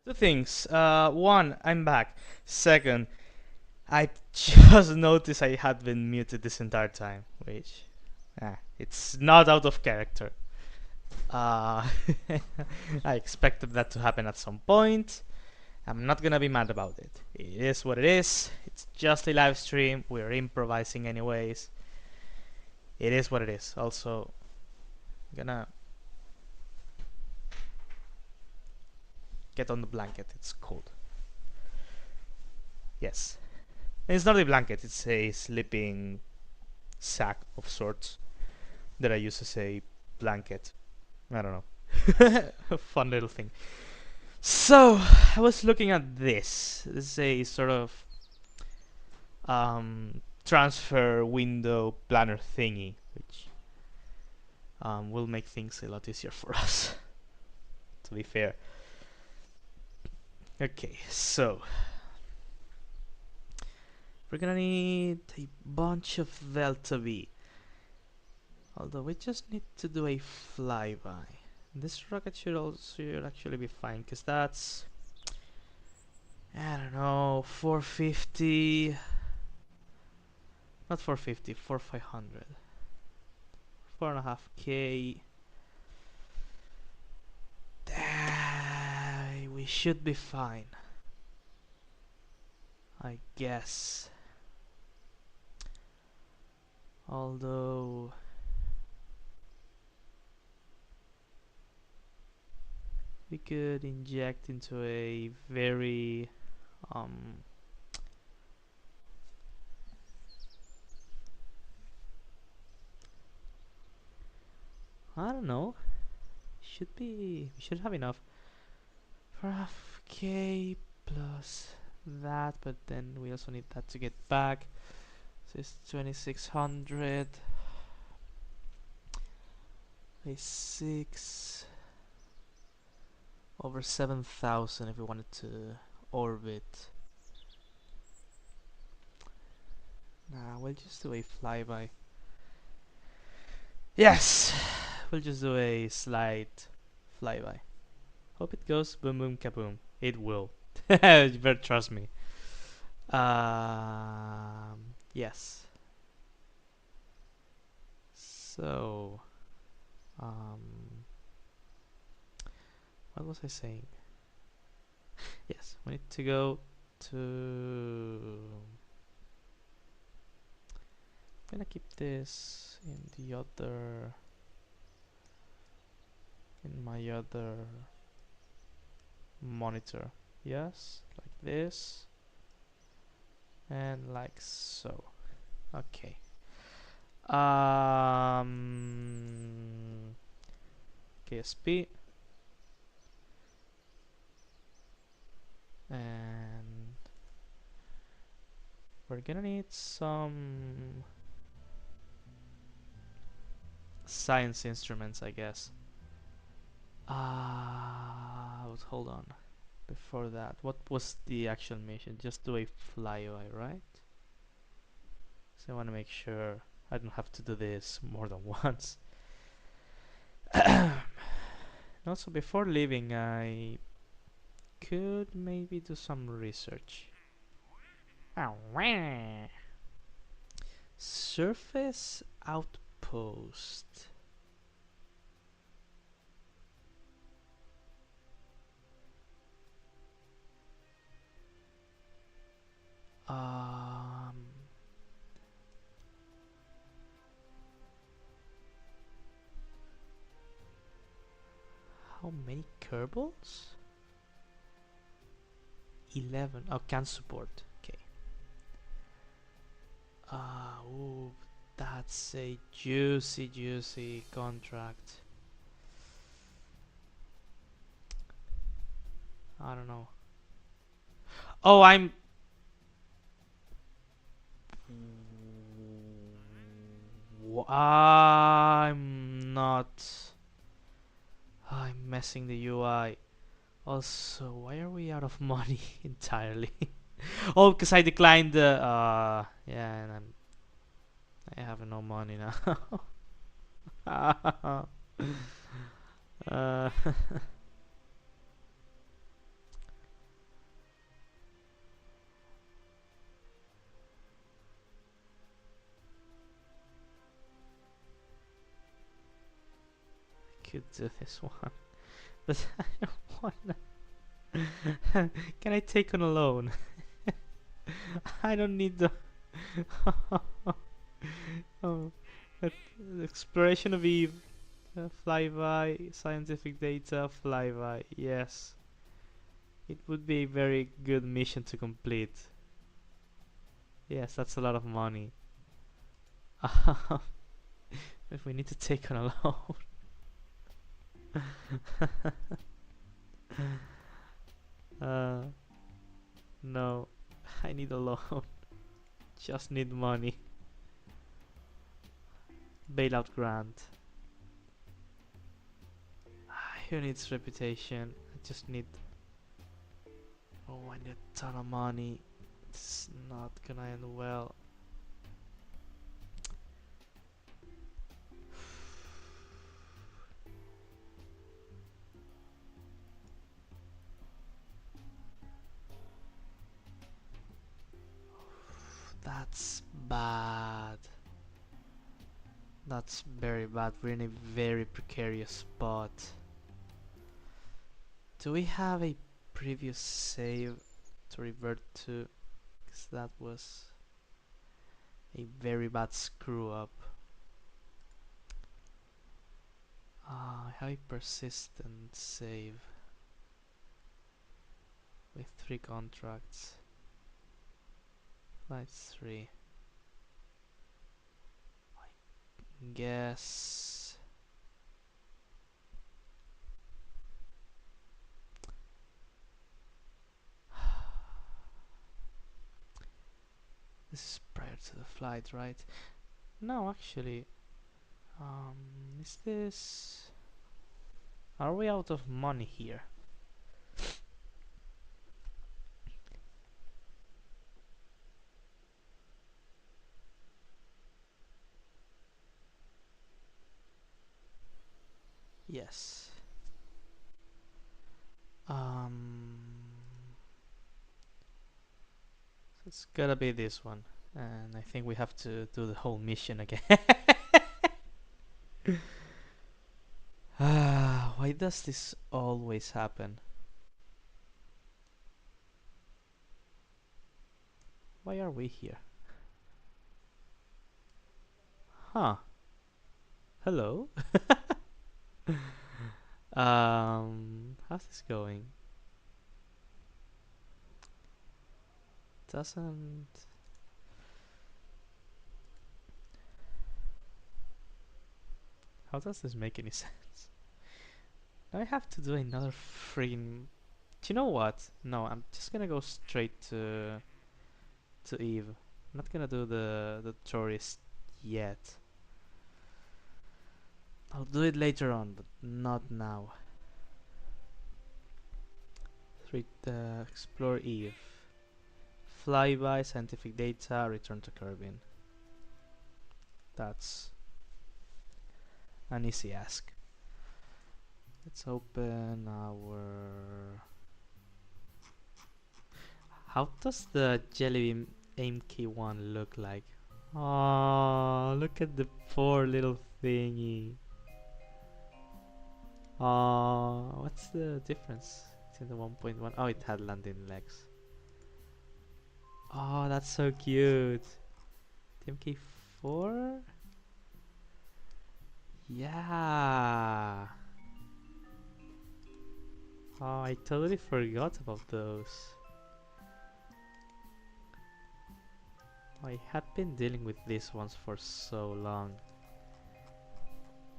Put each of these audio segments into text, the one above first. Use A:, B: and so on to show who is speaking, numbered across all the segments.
A: Two things. One, I'm back. Second, I just noticed I had been muted this entire time, which it's not out of character. Uh, I expected that to happen at some point. I'm not gonna be mad about it. It is what it is. It's just a live stream. We're improvising anyways. It is what it is. Also, gonna get on the blanket. It's cold. Yes. And it's not a blanket. It's a sleeping sack of sorts that I use as a blanket. I don't know. A fun little thing. So, I was looking at this. This is a sort of transfer window planner thingy, which will make things a lot easier for us, to be fair. Okay, so we're gonna need a bunch of Delta V. Although we just need to do a flyby. This rocket should actually be fine, because that's, I don't know, 450. Not 450, 4500. 4.5k. We should be fine, I guess. Although we could inject into a very I don't know. We should have enough for half k plus that, but then we also need that to get back. So it's 2600. A 6 over 7000 if we wanted to orbit. Nah, we'll just do a flyby. Yes, we'll just do a slight flyby. Hope it goes boom boom kaboom. It will. You better trust me. Yes. So, what was I saying? Yes, we need to go to. I'm gonna keep this in the other. In my other monitor. Yes, like this. And like so. Okay. KSP. And we're gonna need some science instruments, I guess. But hold on. Before that, what was the actual mission? Just do a flyby, right? So I want to make sure I don't have to do this more than once. Also, before leaving, I could maybe do some research. Surface outpost. How many Kerbals? 11. Oh, can support. Okay. Ooh, that's a juicy contract. I don't know. Oh, I'm not. I'm messing the UI. Also, why are we out of money entirely? Oh, because I declined the. Yeah, and I have no money now. uh, could do this one, but I don't wanna. Can I take on a loan? I don't need the. Oh, that- exploration of Eve, flyby, scientific data, flyby. Yes, it would be a very good mission to complete. Yes, that's a lot of money. If we need to take on a loan. uh, no, I need a loan. Just need money. Bailout grant. Who needs reputation? I just need. Oh, I need a ton of money. It's not gonna end well. That's bad. That's very bad. We're in a very precarious spot. Do we have a previous save to revert to? Because that was a very bad screw up. I have a persistent save with 3 contracts. That's 3. I guess. This is prior to the flight, right? No, actually. Is this... Are we out of money here? Yes. It's gotta be this one. And I think we have to do the whole mission again. Why does this always happen? Why are we here? Huh. Hello? How's this going? Doesn't... How does this make any sense? Do I have to do another freaking... Do you know what? No, I'm just gonna go straight to Eve. I'm not gonna do the tourist yet. I'll do it later on, but not now. Explore Eve. Flyby, scientific data, return to Kerbin. That's an easy ask. Let's open our... How does the Jellybeam MK1 look like? Oh, look at the poor little thingy. Oh, what's the difference between the 1.1? Oh, it had landing legs. Oh, that's so cute. The MK4? Yeah. Oh, I totally forgot about those. I have been dealing with these ones for so long.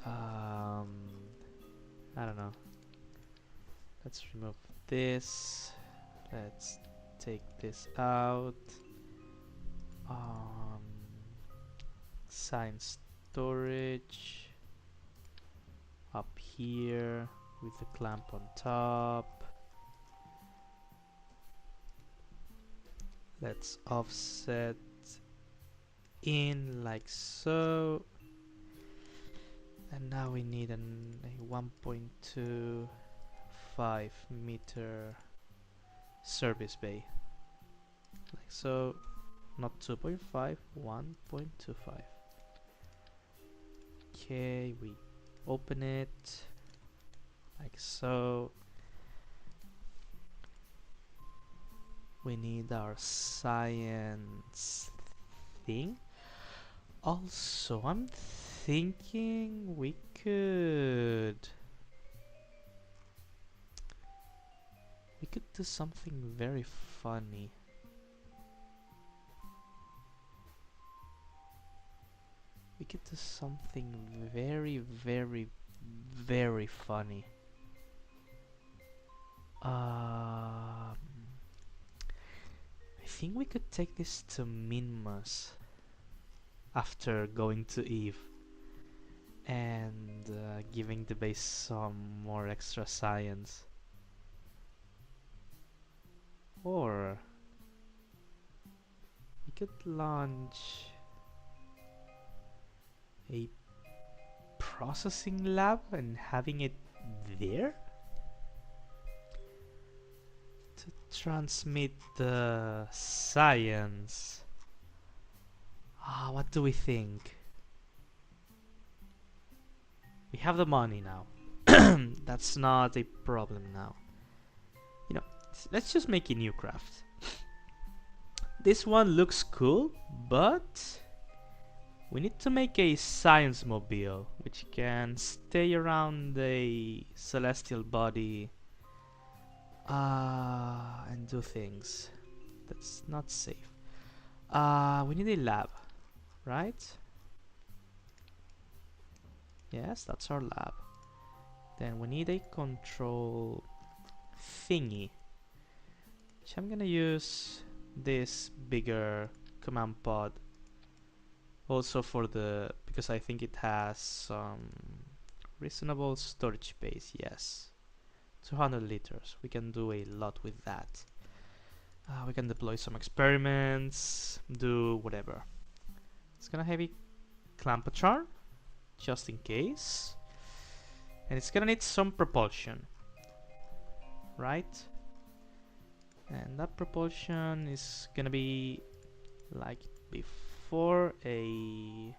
A: I don't know. Let's remove this. Let's take this out. Science storage up here with the clamp on top. Let's offset in like so. And now we need a 1.25 meter service bay. Like so. Not 2.5, 1.25. Okay, we open it. like so. We need our science thing. Also, I'm thinking we could do something very funny. We could do something very, very, very funny. I think we could take this to Minmus after going to Eve and giving the base some more extra science. Or we could launch a processing lab and having it there to transmit the science. What do we think? We have the money now. That's not a problem now. You know, let's just make a new craft. This one looks cool, but we need to make a science mobile which can stay around a celestial body and do things. That's not safe. We need a lab, right? Yes, that's our lab. Then we need a control thingy, which I'm gonna use this bigger command pod also for the, because I think it has some reasonable storage space. Yes, 200 liters. We can do a lot with that. We can deploy some experiments, do whatever. It's gonna have a clampatron just in case, and it's gonna need some propulsion, right? And that propulsion is gonna be like before a...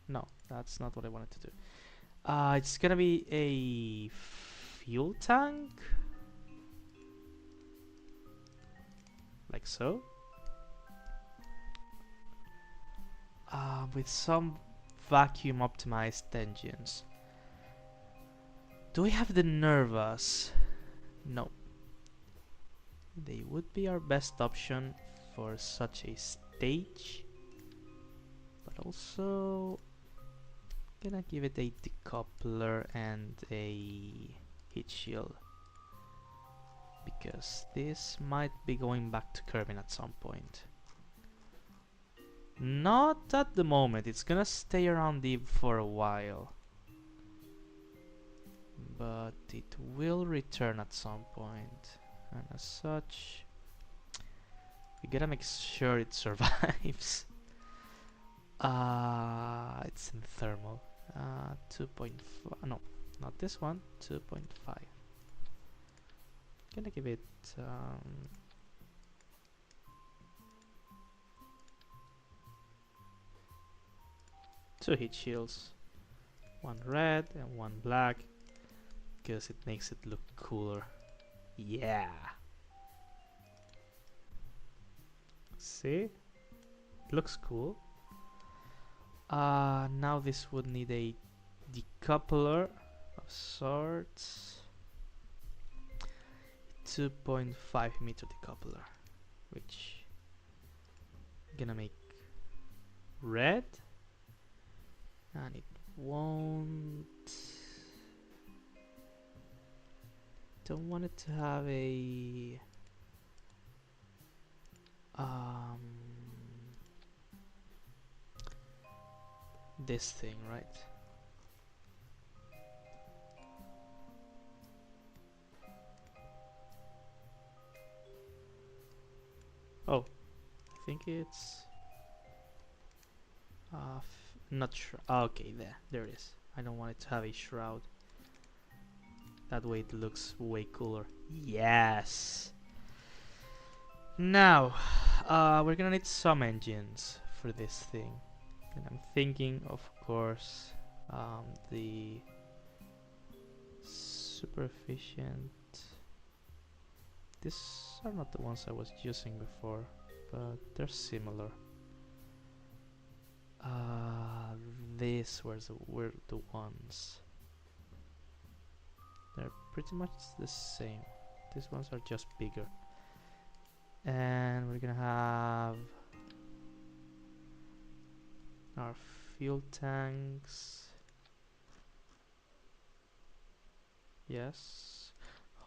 A: No, that's not what I wanted to do. It's gonna be a fuel tank, like so, with some vacuum optimized engines. Do we have the nervous? No. They would be our best option for such a stage, but also gonna give it a decoupler and a heat shield, because this might be going back to Kerbin at some point. Not at the moment, it's gonna stay around Eve for a while, but it will return at some point, and as such we gotta make sure it survives. It's in thermal. 2.5, no, not this one, 2.5. Gonna give it 2 heat shields, one red and one black, because it makes it look cooler. Yeah, see, it looks cool. Now this would need a decoupler of sorts. 2.5 meter decoupler, which I'm gonna make red, and it won't... Don't want it to have a this thing, right? Oh, I think it's not sure. Okay, there it is. I don't want it to have a shroud. That way it looks way cooler. Yes. Now, we're gonna need some engines for this thing, and I'm thinking, of course, the super efficient. These are not the ones I was using before, but they're similar. These were the ones. They're pretty much the same. These ones are just bigger. And we're gonna have our fuel tanks. Yes.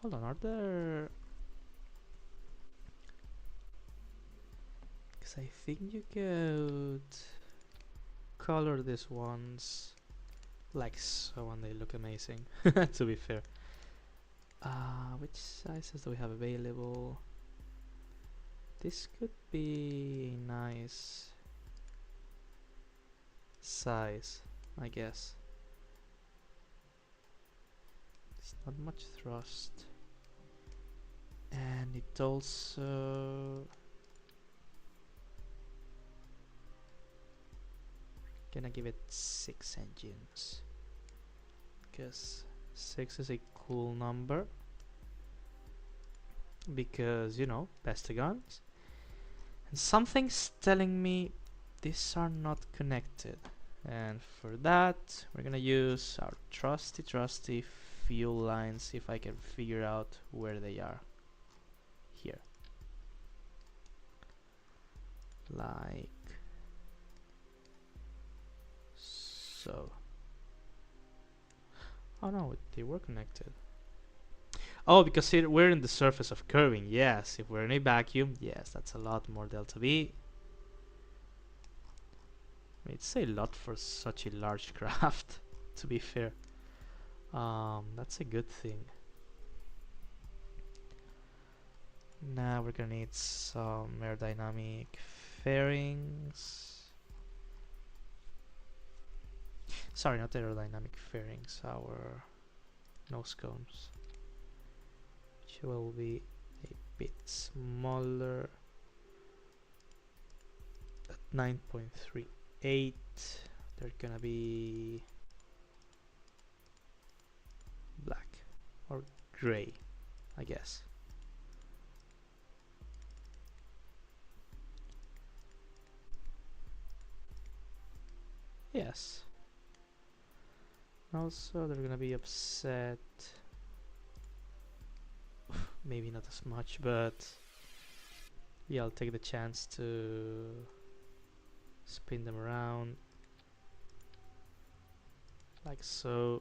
A: Hold on, are there... Because I think you could color these ones like so and they look amazing, to be fair. Which sizes do we have available? This could be a nice size, I guess. It's not much thrust. And it also... Gonna give it 6 engines. Because 6 is a cool number. Because, you know, Pentagons. And something's telling me these are not connected. And for that, we're gonna use our trusty fuel lines, see if I can figure out where they are. Here. Like so. Oh no, they were connected. Oh, because here we're in the surface of curving. Yes, if we're in a vacuum, yes, that's a lot more delta V. I mean, it's a lot for such a large craft, to be fair. That's a good thing. Now we're gonna need some aerodynamic fairings. Sorry, not aerodynamic fairings, our nose cones, which will be a bit smaller at 9.38. They're gonna be black or gray, I guess. Yes. Also, they're gonna be upset. Maybe not as much, but yeah, I'll take the chance to spin them around like so.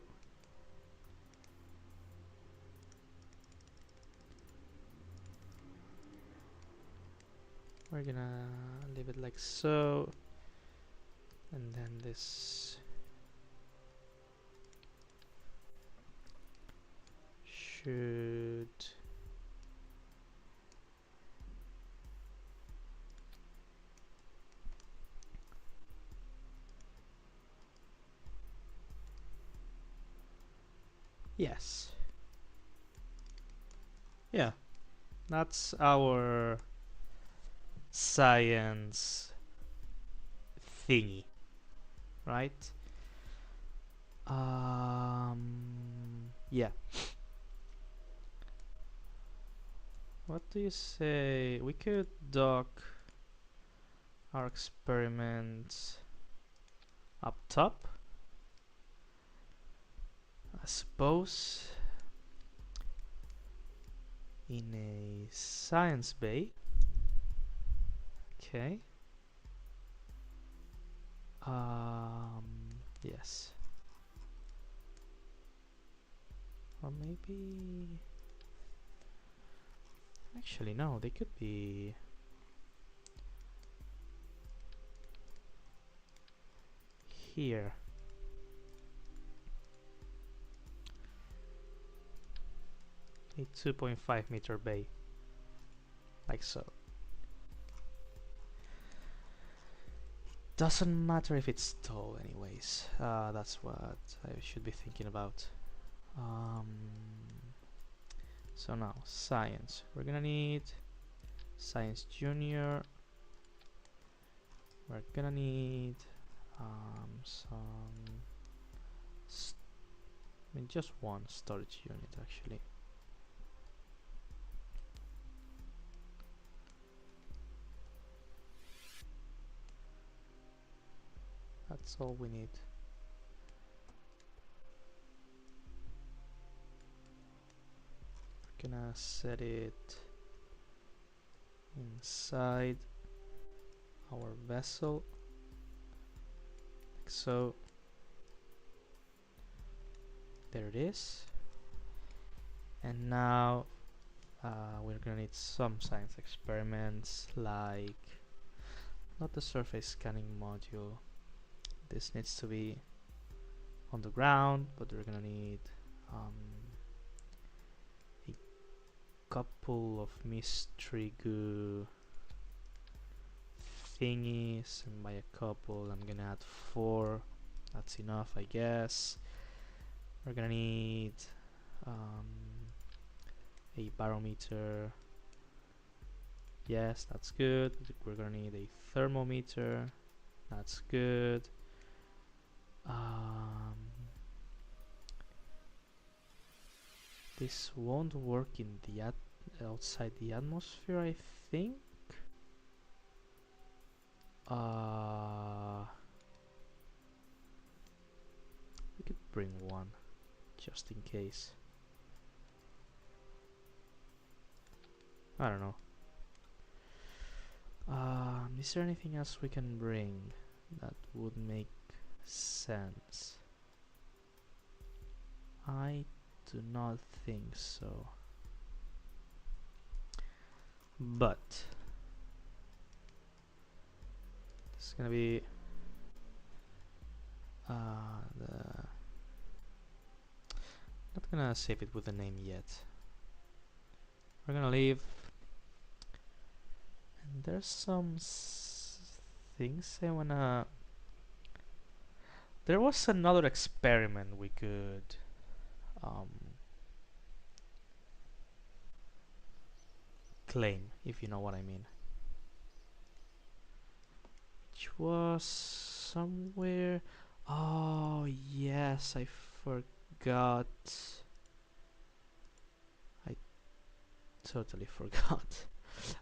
A: We're gonna leave it like so, and then this should yes. Yeah, that's our science thingy, right? Yeah. What do you say? We could dock our experiments up top, I suppose, in a science bay. Okay. Yes. Or maybe... Actually, no, they could be... here. A 2.5 meter bay. Like so. Doesn't matter if it's tall anyways. That's what I should be thinking about. So now, science. We're gonna need science junior. We're gonna need some mean, just one storage unit actually. That's all we need. We're gonna set it inside our vessel, like so. There it is. And now we're gonna need some science experiments, like not the surface scanning module. This needs to be on the ground, but we're gonna need a couple of mystery goo thingies, and by a couple I'm gonna add 4. That's enough, I guess. We're gonna need a barometer. Yes, that's good. We're gonna need a thermometer. That's good. This won't work in the outside the atmosphere, I think. We could bring one just in case. I don't know. Is there anything else we can bring that would make sense? I do not think so. But it's gonna be not gonna save it with a name yet. We're gonna leave. And there's some things I wanna. There was another experiment we could claim, if you know what I mean. Which was somewhere. Oh yes, I forgot. I totally forgot.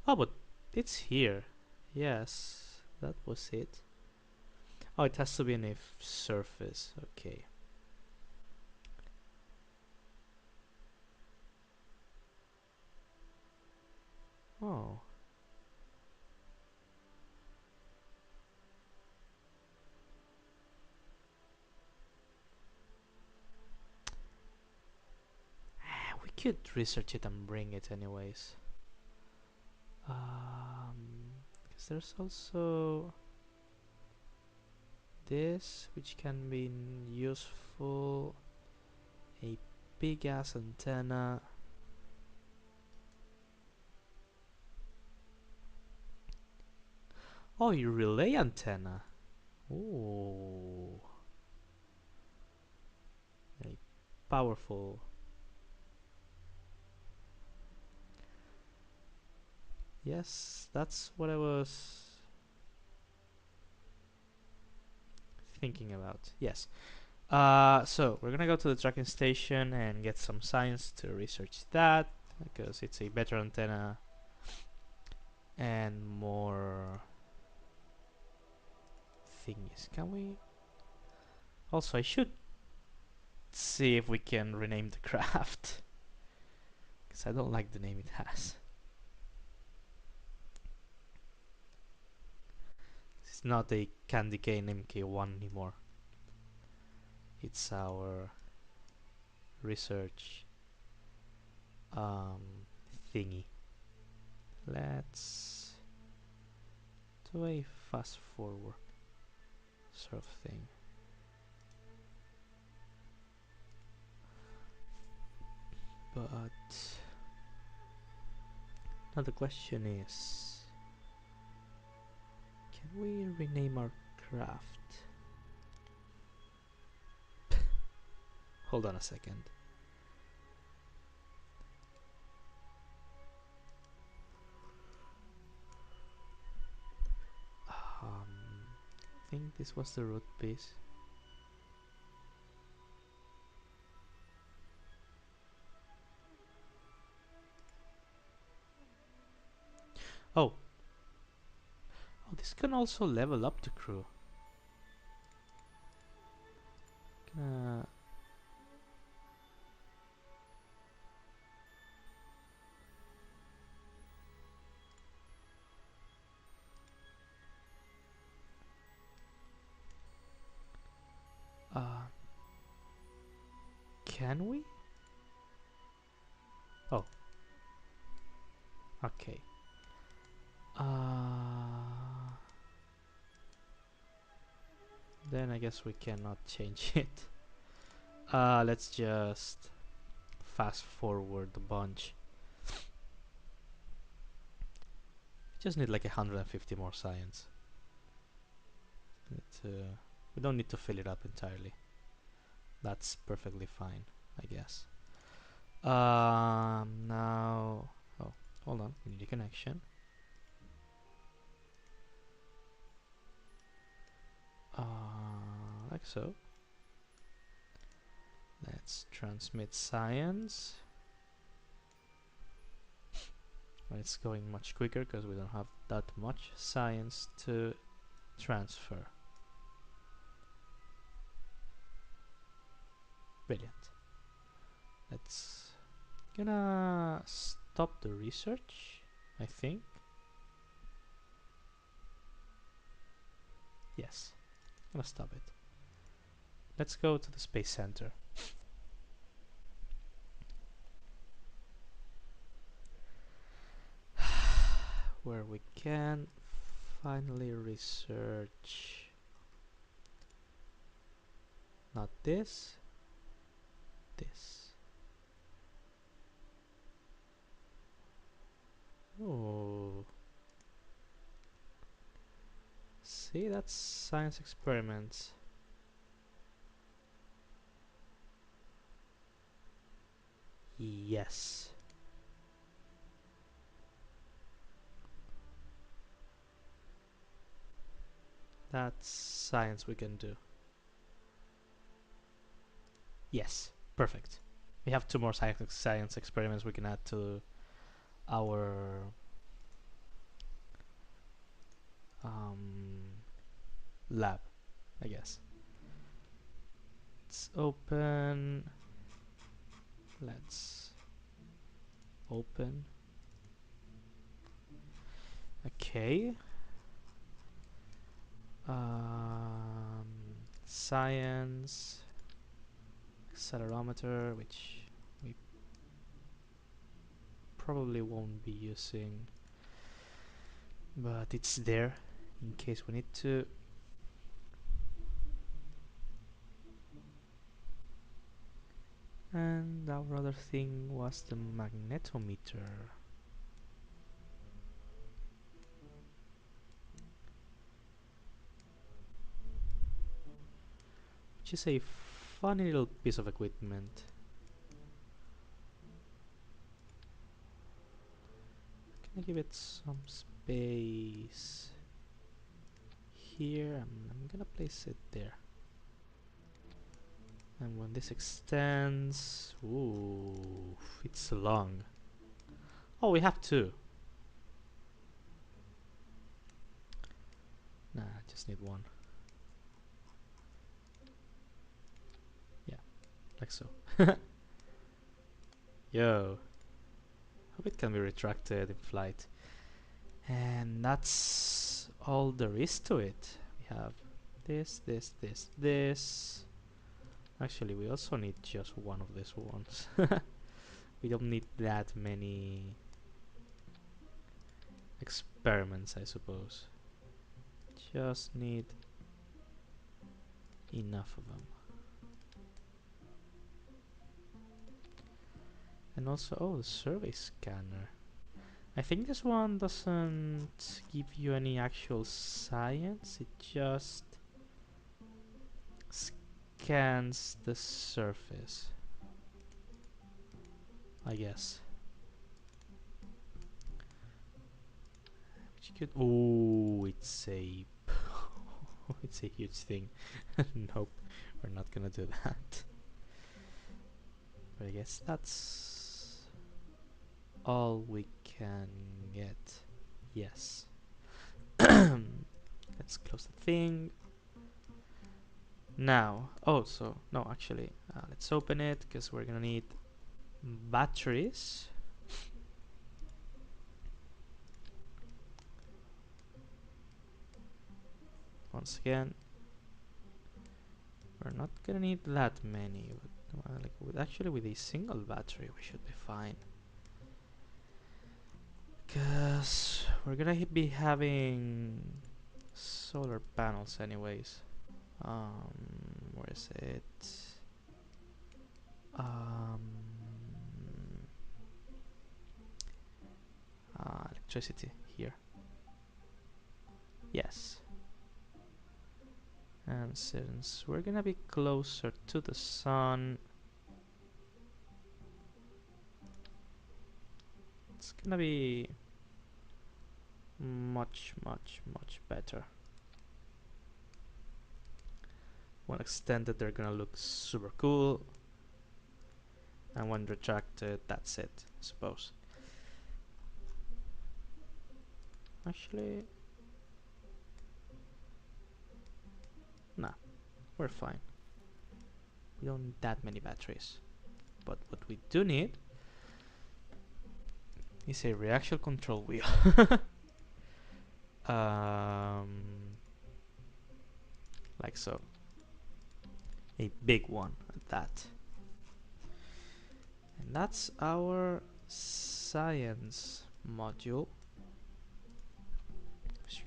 A: Oh, but it's here. Yes, that was it. Oh, it has to be in a surface. Okay. Oh. We could research it and bring it anyways. Because there's also this, which can be useful. A big ass antenna. Oh, a relay antenna. Ooh. Very powerful. Yes, that's what I was thinking about. Yes. So we're gonna go to the tracking station and get some science to research that, because it's a better antenna and more thingies. Can we? Also, I should see if we can rename the craft, because I don't like the name it has. It's not a Candy Cane MK1 anymore. It's our research thingy. Let's do a fast forward sort of thing. But now the question is, can we rename our craft? Hold on a second. I think this was the root piece. Oh. Oh, this can also level up the crew. Uh, uh, can we? Oh, okay. Then I guess we cannot change it. Let's just fast forward a bunch. Just need like 150 more science. We don't need to fill it up entirely. That's perfectly fine, I guess. Now, oh, hold on, we need a connection. Like so. Let's transmit science. It's going much quicker because we don't have that much science to transfer. Brilliant. Let's gonna stop the research, I think. Yes, gonna stop it. Let's go to the space center. Where we can finally research. Not this, this. Oh, see, that's science experiments. Yes. That's science we can do. Yes, perfect. We have two more science experiments we can add to our lab, I guess. Let's open. Let's open. Okay. Um, Science accelerometer, which we probably won't be using, but it's there in case we need to. And our other thing was the magnetometer, which is a funny little piece of equipment. Can I give it some space? Here, I'm gonna place it there. And when this extends, ooh, it's long. Oh, we have two. Nah, I just need one. Yeah, like so. Yo, hope it can be retracted in flight. And that's all there is to it. We have this, this, this, this. Actually, we also need just one of these ones. We don't need that many experiments, I suppose. Just need enough of them. And also, oh, the survey scanner. I think this one doesn't give you any actual science, it just scans the surface, I guess. Which could, oh, it's a it's a huge thing. Nope, we're not gonna do that. But I guess that's all we can get. Yes. Let's close the thing. Now, oh, so, no, actually, let's open it because we're gonna need batteries. Once again, we're not gonna need that many. Like actually, with a single battery, we should be fine. Because we're gonna be having solar panels anyways. Where is it? Um, Electricity here. Yes. And since we're gonna be closer to the sun, it's gonna be much better. When extended, they're gonna look super cool, and when retracted, that's it, I suppose. Actually, nah, we're fine. We don't need that many batteries. But what we do need is a reaction control wheel. Like so. A big one at that. And that's our science module.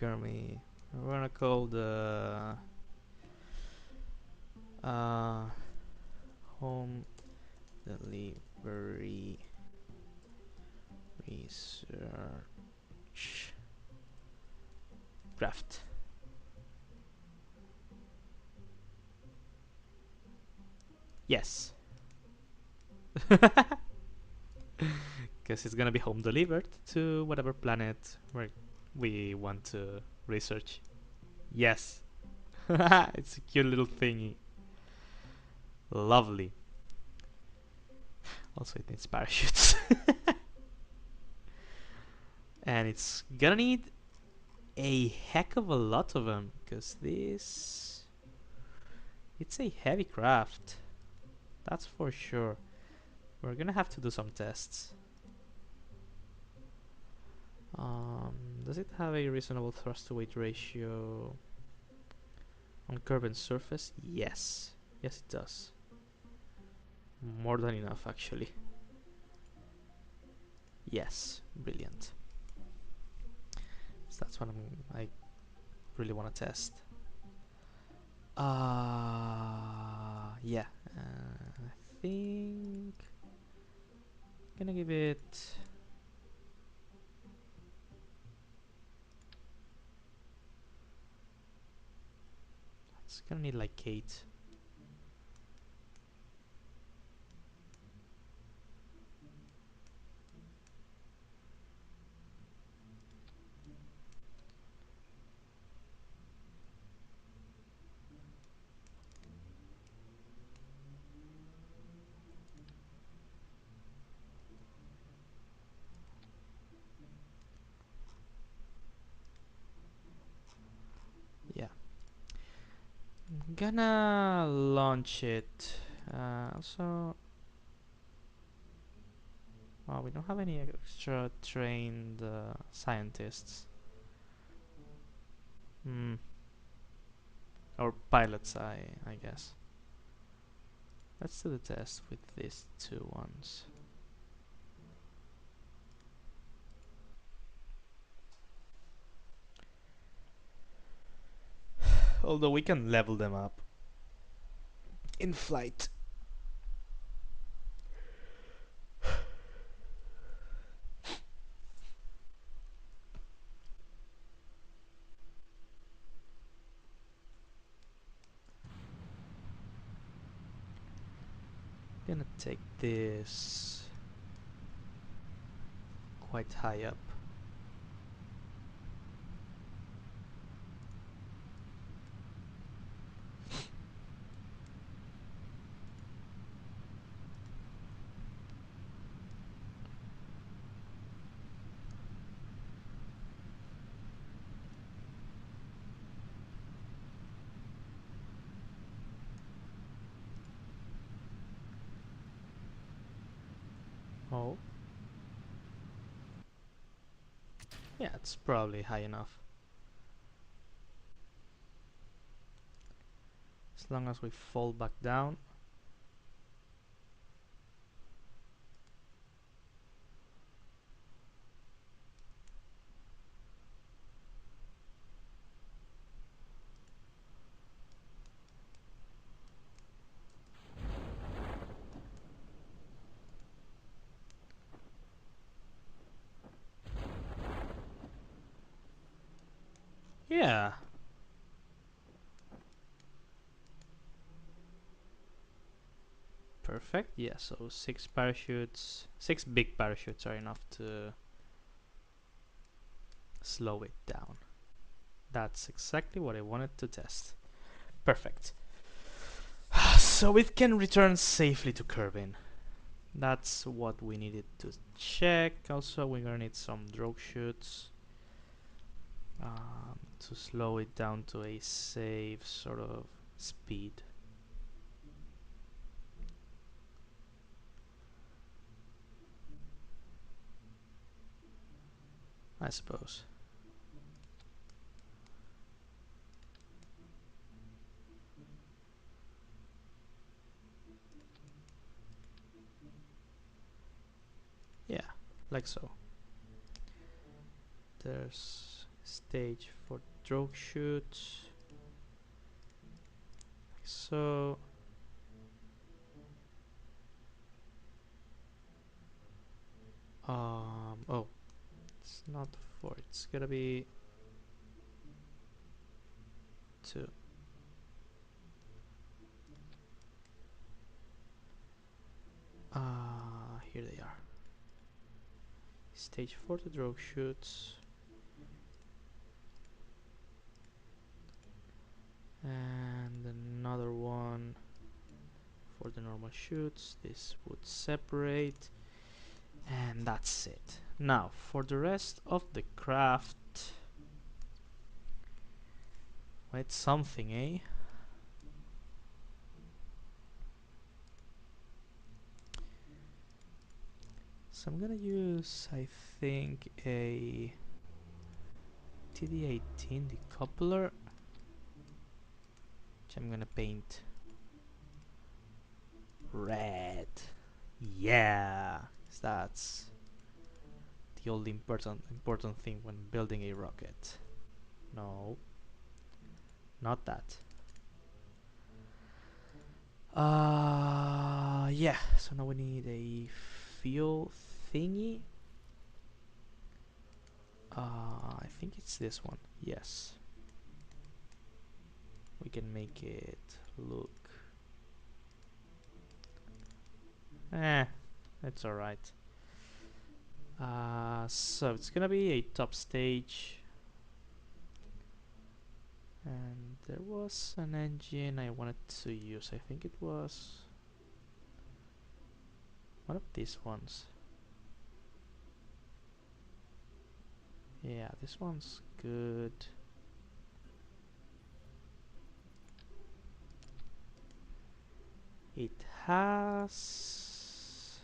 A: We're gonna call the home delivery research craft. Yes. Because it's gonna be home delivered to whatever planet we want to research. Yes. It's a cute little thingy. Lovely. Also, it needs parachutes. And it's gonna need a heck of a lot of them, because it's a heavy craft. That's for sure. We're gonna have to do some tests. Does it have a reasonable thrust to weight ratio on curve and surface? Yes. Yes, it does. More than enough, actually. Yes, brilliant. So that's what I really want to test. Yeah. I think I'm gonna give it. It's gonna need like 8. Yeah. I'm gonna launch it. Also, oh, we don't have any extra trained scientists. Hmm. Or pilots, I guess. Let's do the test with these two ones. Although we can level them up in flight. Gonna take this quite high up. Oh. Yeah, it's probably high enough. As long as we fall back down. Yeah. Perfect. Yeah, so 6 big parachutes are enough to slow it down. That's exactly what I wanted to test. Perfect. So it can return safely to Kerbin. That's what we needed to check. Also, we're gonna need some drogue chutes to slow it down to a safe sort of speed. I suppose. Yeah, like so. There's stage for drogue chutes. Like so. Oh, it's not 4. It's gonna be 2. Here they are. Stage 4 to drogue chutes. And another one for the normal chutes. This would separate. And that's it. Now, for the rest of the craft. Wait, something, eh? So I'm gonna use, I think, a TD18 decoupler, which I'm gonna paint red. Yeah, that's the only important thing when building a rocket. No, not that. Yeah. So now we need a fuel thingy. I think it's this one. Yes. We can make it look. It's alright. So it's gonna be a top stage. And there was an engine I wanted to use. I think it was one of these ones. Yeah, this one's good. It has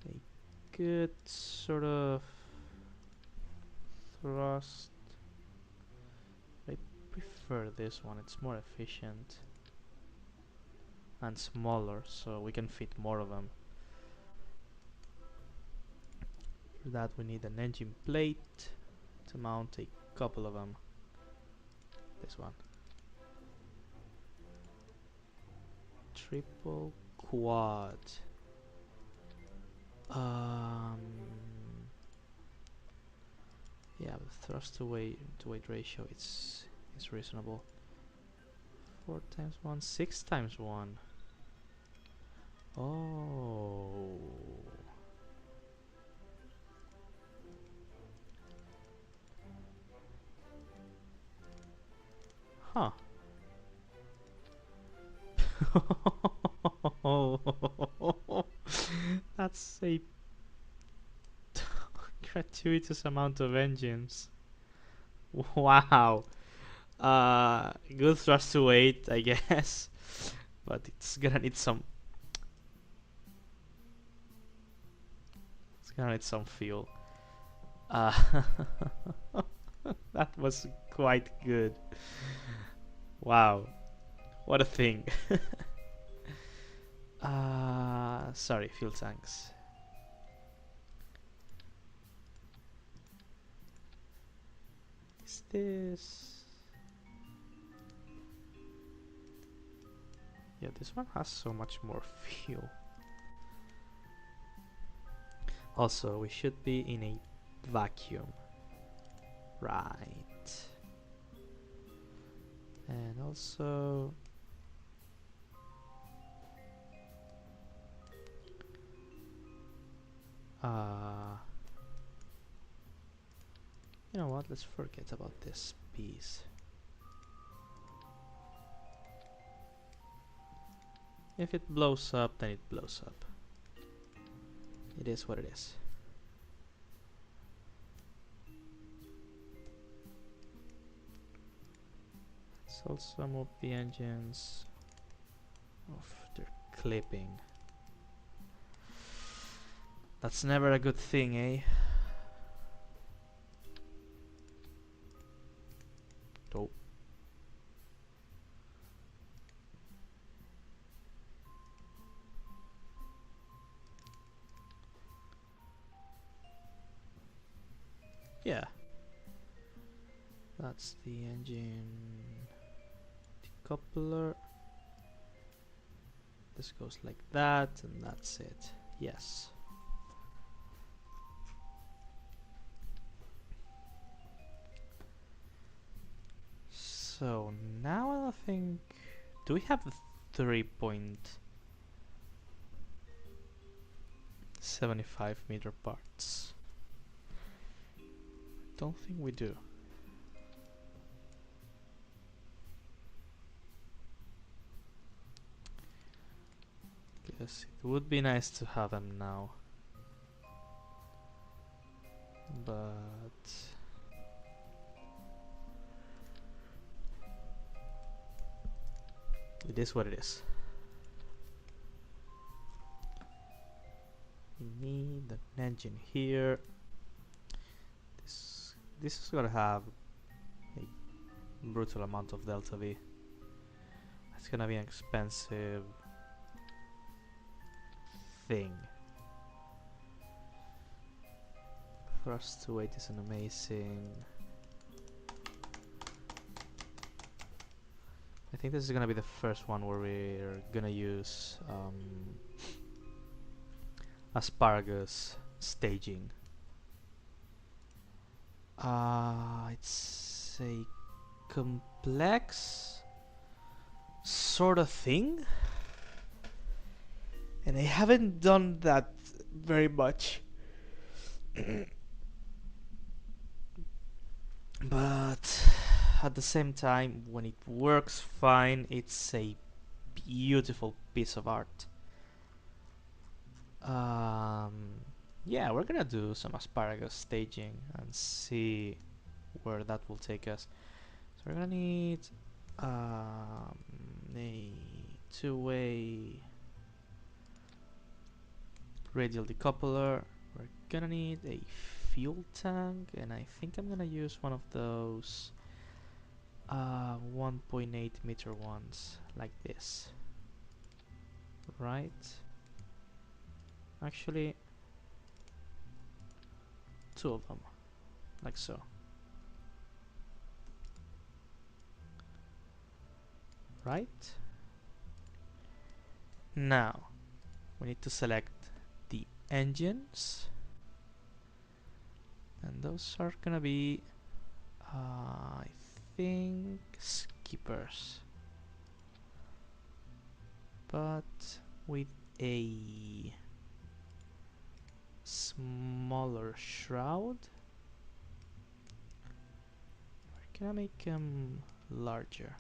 A: a good sort of thrust. I prefer this one, it's more efficient and smaller, so we can fit more of them. For that we need an engine plate to mount a couple of them. This one. Triple quad. Um, yeah, the thrust to weight ratio it's reasonable. 4 times 1, 6 times 1. Oh. Huh. That's a gratuitous amount of engines. Wow. Good thrust to weight, I guess. But it's gonna need some. gonna need some fuel. Uh, that was quite good. Wow, what a thing. Sorry, fuel tanks. Is this? Yeah, this one has so much more fuel. Also, we should be in a vacuum. Right. And also... you know what, let's forget about this piece. If it blows up, then it blows up. It is what it is. Let's also move the engines. They're clipping. That's never a good thing, eh? Oh. Yeah. That's the engine decoupler. This goes like that, and that's it. Yes. So now I think, do we have 3.75 meter parts? Don't think we do. Guess it would be nice to have them now, but it is what it is. We need an engine here. This is gonna have a brutal amount of delta V. It's gonna be an expensive thing. Thrust to weight is an amazing. I think this is gonna be the first one where we're gonna use asparagus staging. It's a complex sort of thing, and I haven't done that very much. But at the same time, when it works fine, it's a beautiful piece of art. Yeah, we're gonna do some asparagus staging and see where that will take us. So we're gonna need a two-way radial decoupler. We're gonna need a fuel tank, and I think I'm gonna use one of those 1.8 meter ones like this. Right? Actually, two of them, like so. Right? Now, we need to select the engines, and those are gonna be, I think, skippers, but with a smaller shroud. We're gonna make them larger.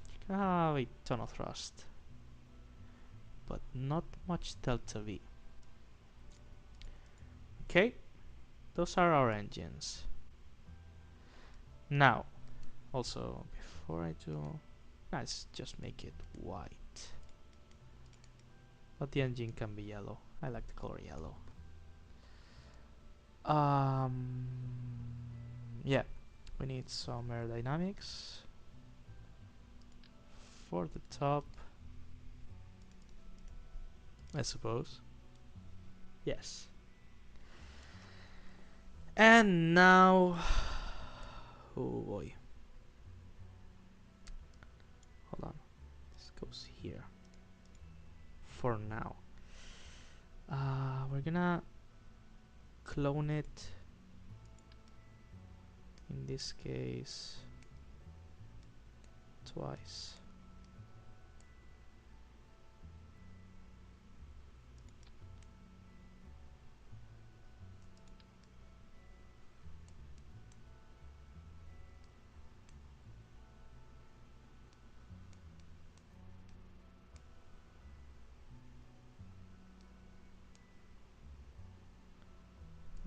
A: You're gonna have a ton of thrust, but not much delta V. Okay, those are our engines. Now, also before I do, let's just make it white. But the engine can be yellow I like the color yellow. Um, yeah, we need some aerodynamics for the top, I suppose. Yes. And now, oh boy, hold on, this goes here for now. We're gonna clone it, in this case twice.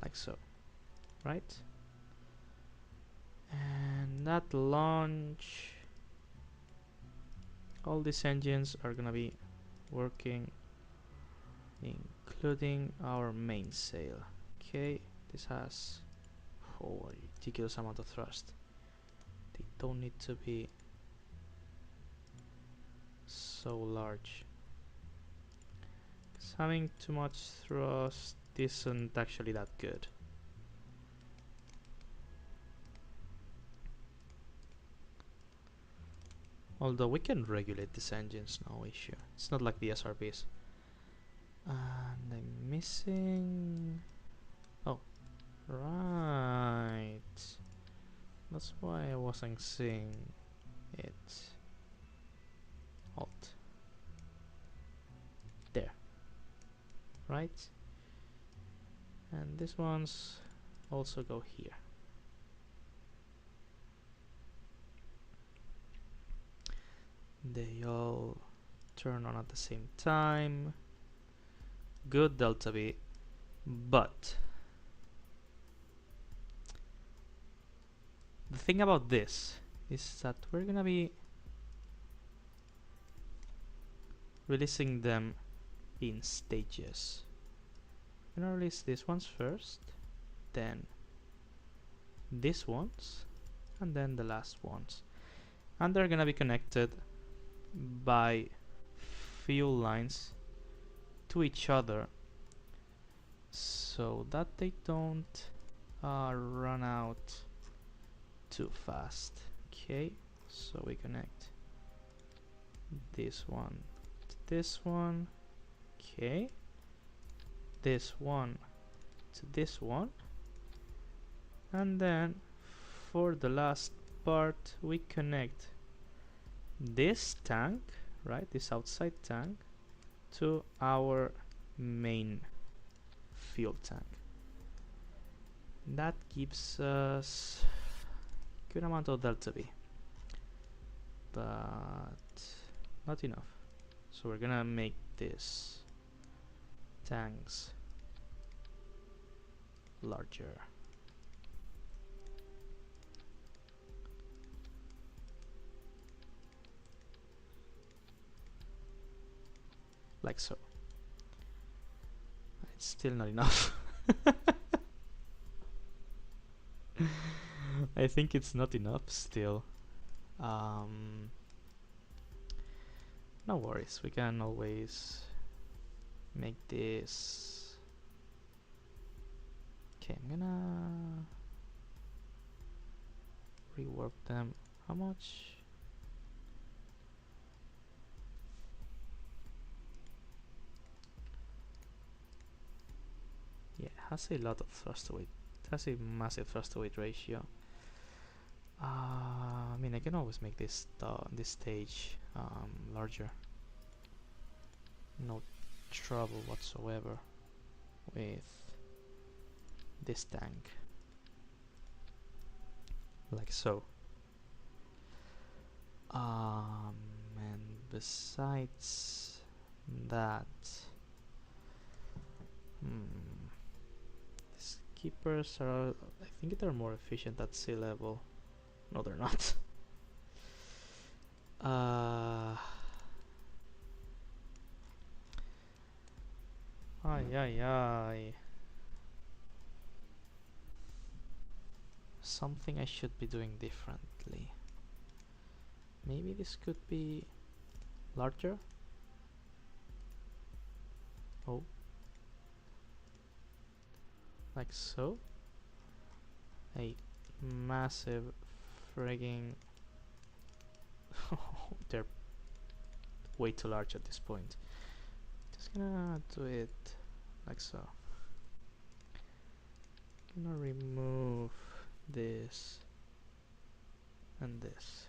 A: Like so, right? And that launch, all these engines are gonna be working, including our mainsail. Okay, this has a ridiculous amount of thrust. They don't need to be so large, 'cause having too much thrust isn't actually that good. Although we can regulate these engines, no issue. It's not like the SRBs. And I'm missing... oh, right. That's why I wasn't seeing it. Alt. There. Right? And these ones also go here. They all turn on at the same time. Good delta V, but the thing about this is that we're gonna be releasing them in stages. I'm gonna release these ones first, then these ones, and then the last ones. And they're gonna be connected by fuel lines to each other so that they don't run out too fast. Okay, so we connect this one to this one. Okay, this one to this one, and then for the last part we connect this tank, right, this outside tank, to our main fuel tank. That gives us a good amount of delta V, but not enough. So we're gonna make this tanks larger. Like so. It's still not enough. I think it's not enough still. No worries, we can always make this. Okay, I'm gonna rework them. How much? Yeah, it has a lot of thrust to weight. It has a massive thrust to weight ratio. I mean, I can always make this stage larger. No trouble whatsoever with this tank. Like so. And besides that, skippers are, I think they're more efficient at sea level. No, they're not. Oh Ay, ay, ay. Something I should be doing differently. Maybe this could be larger? Oh. Like so? A massive frigging... They're way too large at this point. Just gonna do it like so. Gonna remove this and this.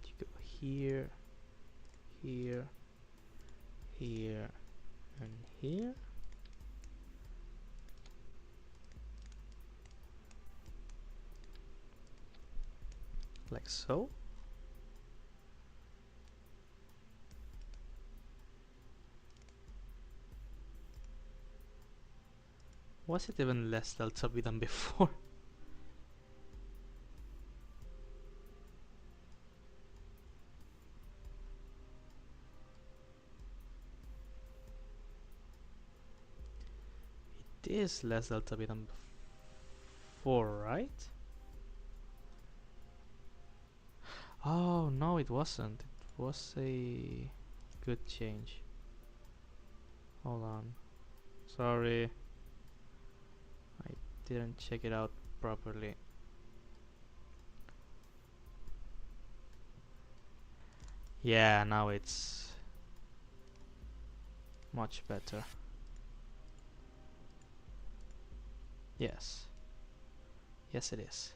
A: You go here, here, here, and here. Like so. Was it even less delta V than before? It is less delta V than before, right? Oh no, it wasn't. It was a good change. Hold on. Sorry. I didn't check it out properly. Yeah, now it's much better. Yes. Yes, it is.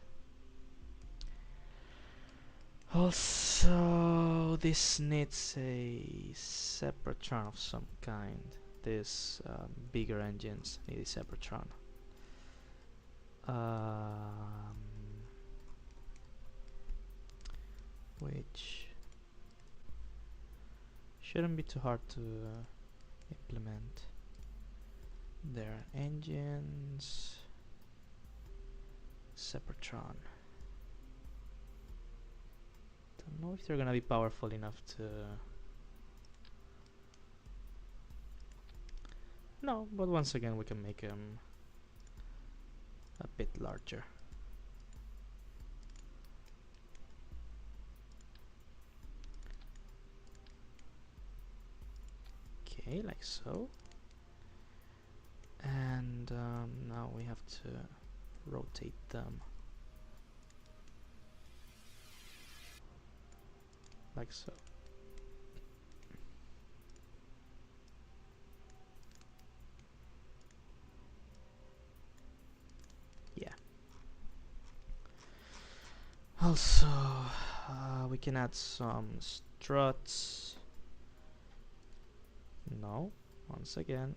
A: Also, this needs a separatron of some kind. These bigger engines need a separatron. Which shouldn't be too hard to implement. There are engines, separatron. Don't know if they're gonna be powerful enough to... No, but once again we can make them a bit larger. Okay, like so. And now we have to rotate them. Like so. Yeah. Also, we can add some struts. No, once again.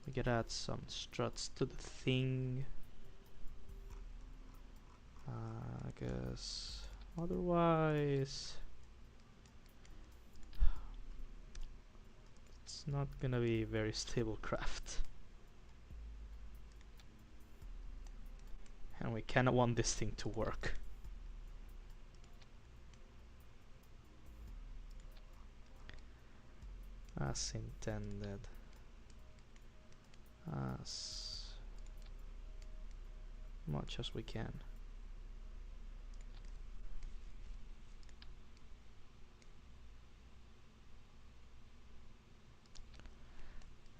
A: We could add some struts to the thing. Because otherwise it's not gonna be a very stable craft. And we kinda want this thing to work. As intended. As much as we can.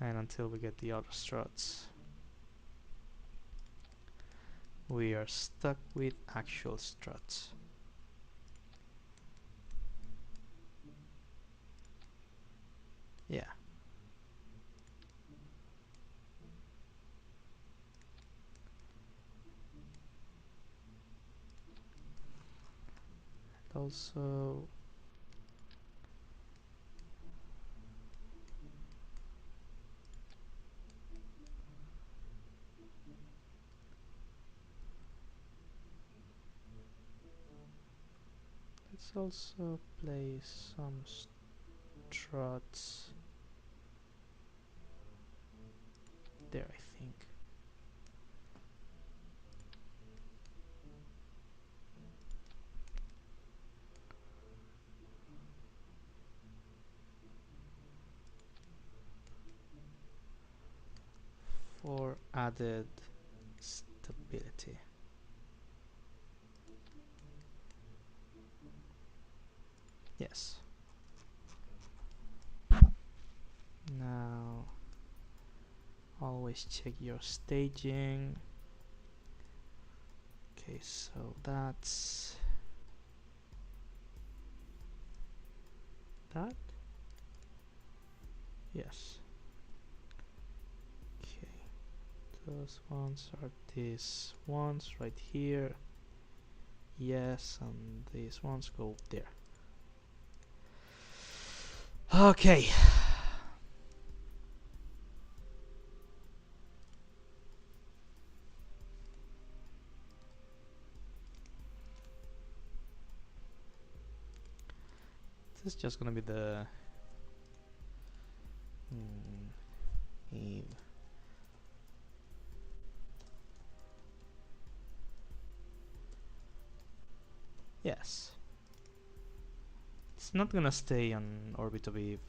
A: And until we get the other struts, we are stuck with actual struts. Yeah. And also let's also place some struts there, I think. added stability. Yes. Now always check your staging. Okay, so that's that. Yes. Okay, those ones are these ones right here. Yes, and these ones go there. Okay. This is just gonna be the Eve. Yes. It's not gonna stay on orbit of Eve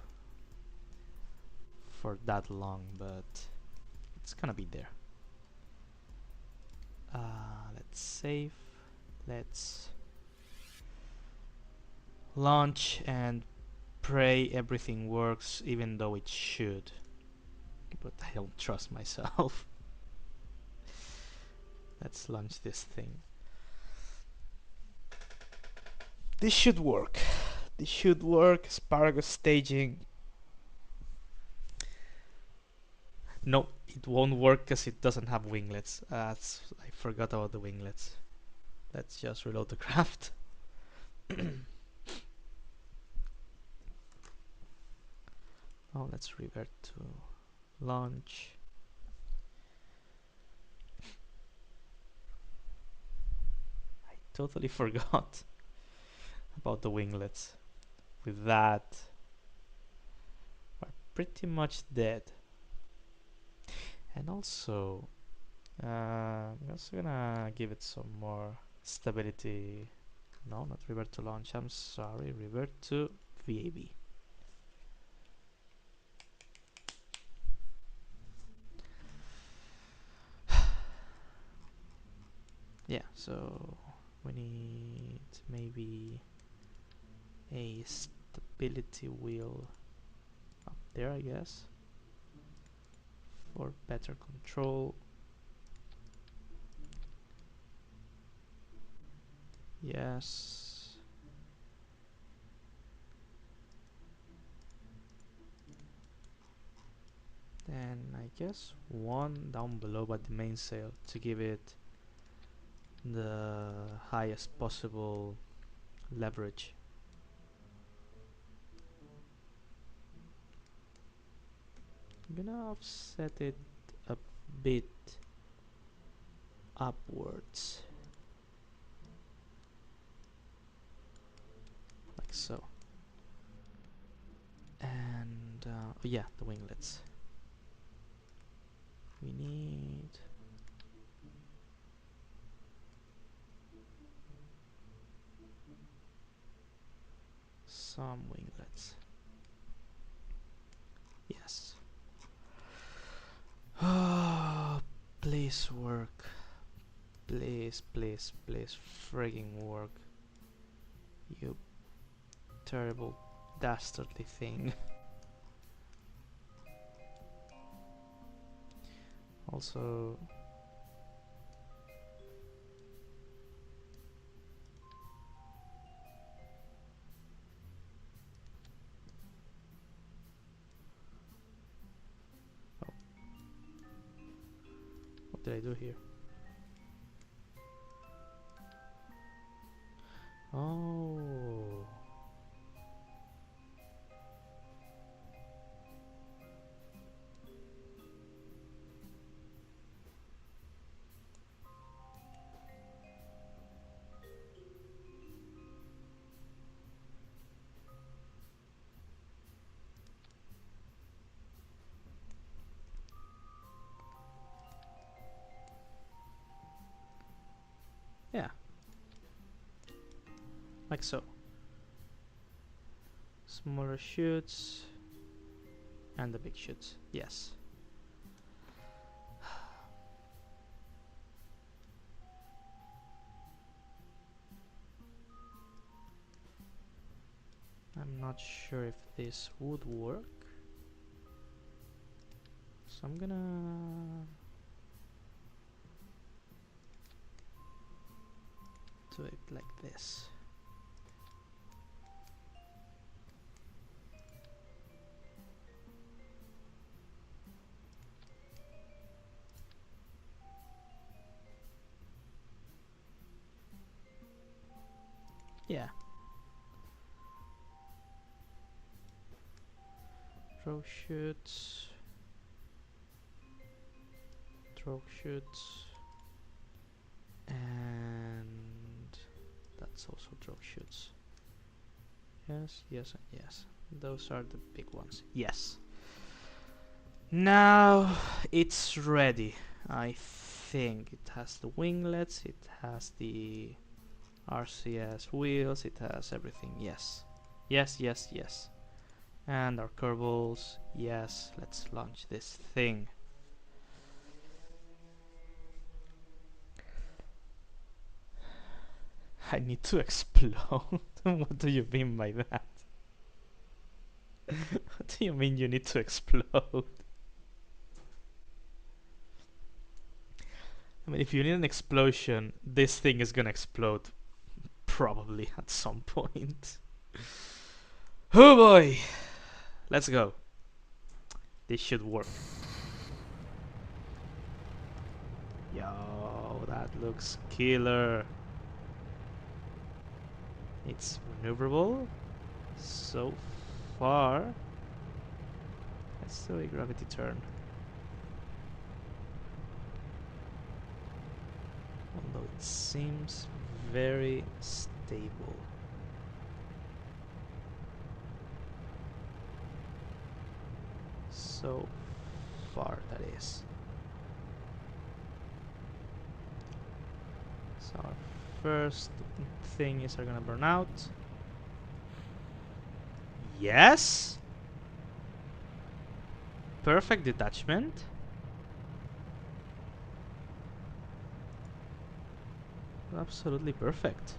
A: for that long, but it's gonna be there. Let's save. Let's launch and pray everything works, even though it should. But I don't trust myself. Let's launch this thing. This should work. This should work. Asparagus staging. No, it won't work because it doesn't have winglets. I forgot about the winglets. Let's just reload the craft. Now let's revert to launch. I totally forgot about the winglets. With that, we're pretty much dead. And also, I'm also gonna give it some more stability. No, not revert to launch. I'm sorry, revert to VAB. Yeah, so we need maybe a stability wheel up there, I guess, for better control. Yes. And I guess one down below by the mainsail to give it the highest possible leverage. I'm gonna offset it a bit upwards, like so. And oh yeah, the winglets. We need some winglets. Yes. Oh, please work. Please, please, please, frigging work. You terrible, dastardly thing. Also, oh, what did I do here? Oh, yeah, like so. Smaller chutes and the big chutes. Yes. not sure if this would work. So I'm gonna do it like this. Yeah. Throw shoots. Throw shoots. And that's also throw shoots. Yes, yes, and yes. Those are the big ones. Yes. Now it's ready. I think it has the winglets, it has the RCS wheels, it has everything. Yes. Yes, yes, yes. And our Kerbals. Yes, let's launch this thing. I need to explode. What do you mean by that? What do you mean you need to explode? I mean, if you need an explosion, this thing is gonna explode. Probably at some point. Oh boy! Let's go. This should work. Yo, that looks killer. It's maneuverable. So far. Let's do a gravity turn. Although it seems very stable. So far, that is. So our first thing is are gonna burn out. Yes! Perfect detachment. Absolutely perfect.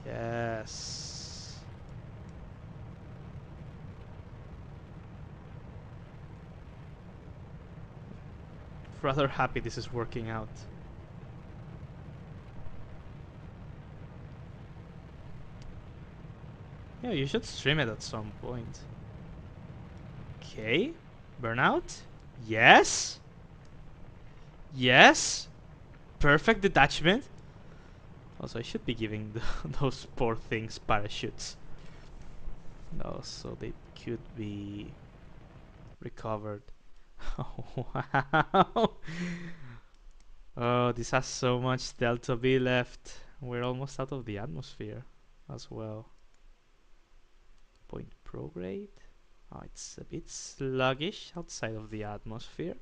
A: Yes. Rather happy this is working out. Yeah, you should stream it at some point. Okay. Burnout. Yes. Yes. Perfect detachment. Also, I should be giving those poor things parachutes. No, so they could be recovered. Oh, wow. Oh, this has so much delta V left. We're almost out of the atmosphere as well. Point prograde. Oh, it's a bit sluggish outside of the atmosphere.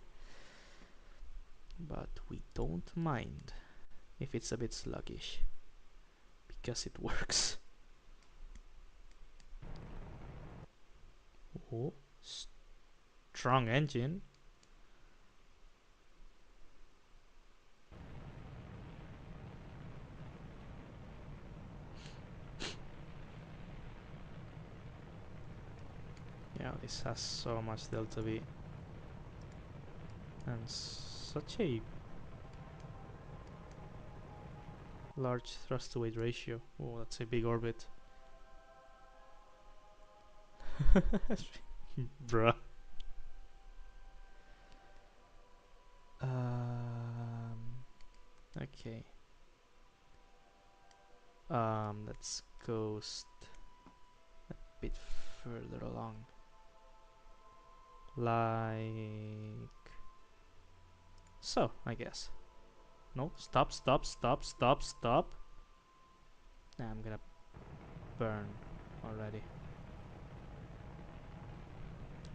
A: But we don't mind if it's a bit sluggish, because it works. Oh, strong engine. Yeah, this has so much delta V and such a large thrust to weight ratio. Oh, that's a big orbit. Bruh. Okay. Let's go a bit further along. Like so, I guess. No, stop, stop, stop, stop, stop. Nah, I'm gonna burn already.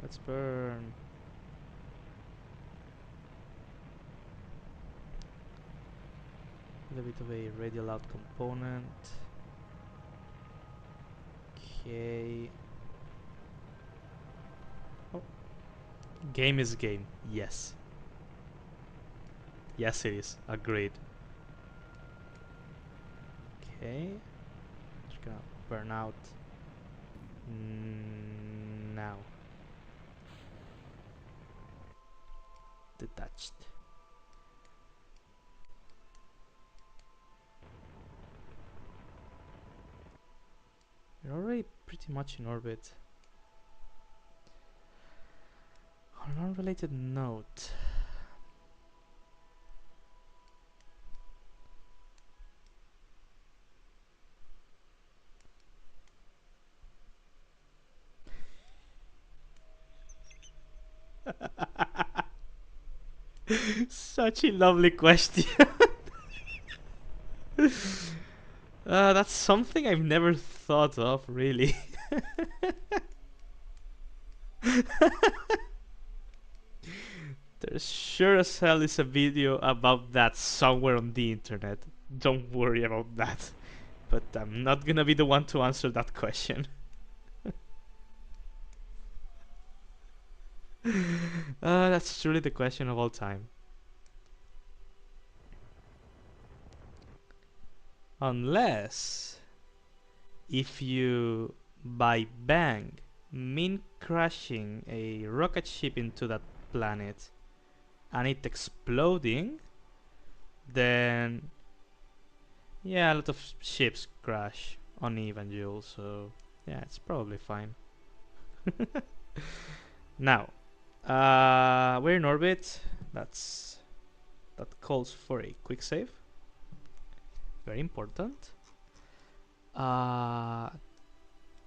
A: Let's burn. A little bit of a radial out component. Okay. Oh. Game is game. Yes. Yes, it is. Agreed. Okay. Just gonna burn out. Now. Detached. We're already pretty much in orbit. On an unrelated note. Such a lovely question. That's something I've never thought of, really. There sure as hell is a video about that somewhere on the internet. Don't worry about that. But I'm not gonna be the one to answer that question. That's truly the question of all time. Unless if you by bang mean crashing a rocket ship into that planet and it exploding, then yeah, a lot of ships crash uneven, so yeah, it's probably fine. Now, we're in orbit. That calls for a quick save. Very important. Yeah,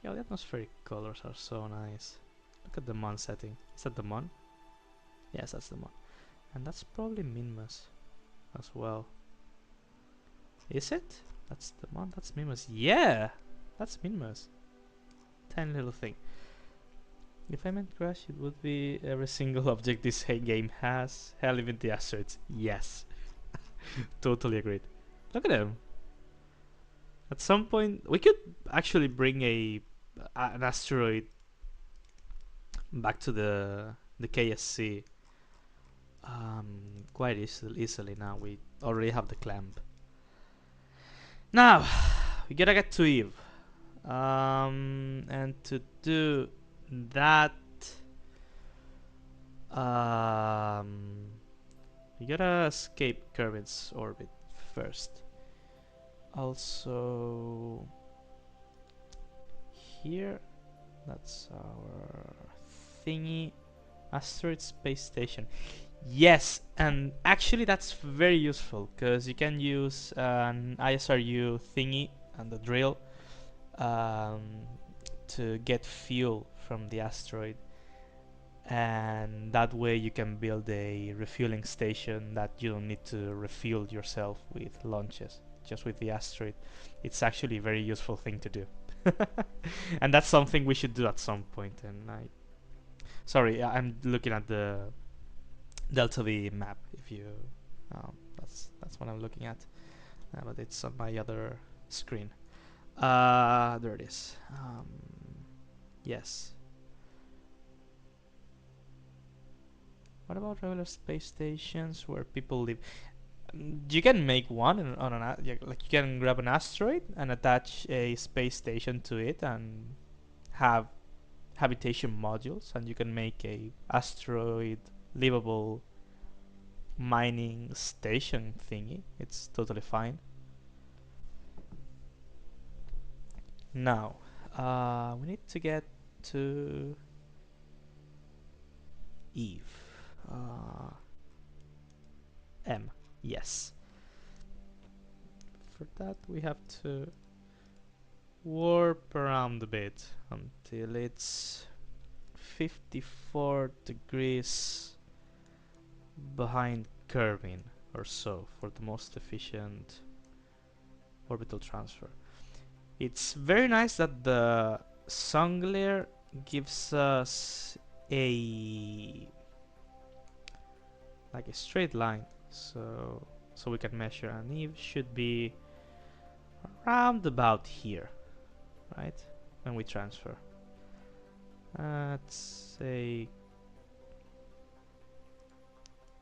A: the atmospheric colors are so nice. Look at the mon setting. Is that the mon? Yes, that's the mon. And that's probably Minmus as well. Is it? That's the mon. That's Minmus. Yeah, that's Minmus. Tiny little thing. If I meant crash, it would be every single object this game has. Hell, even the asteroids. Yes. Totally agreed. Look at them. At some point, we could actually bring an asteroid back to the KSC quite easily now. We already have the clamp. Now, we gotta get to Eve. And to do that, we gotta escape Kerbin's orbit first. Also, here, that's our thingy. Asteroid space station. Yes, and actually that's very useful because you can use an ISRU thingy and the drill um, to get fuel from the asteroid, and that way you can build a refueling station that you don't need to refuel yourself with launches, just with the asteroid. It's actually a very useful thing to do. And that's something we should do at some point. And sorry, I'm looking at the Delta V map. If you, that's what I'm looking at, but it's on my other screen. There it is. Yes. What about regular space stations where people live? You can make one on like you can grab an asteroid and attach a space station to it and have habitation modules, and you can make a asteroid livable mining station thingy. It's totally fine. Now, we need to get to Eve. M. Yes. For that, we have to warp around a bit until it's 54 degrees behind Kerbin or so for the most efficient orbital transfer. It's very nice that the sun glare gives us a like a straight line, so we can measure, and Eve should be around about here, right? when we transfer. That's a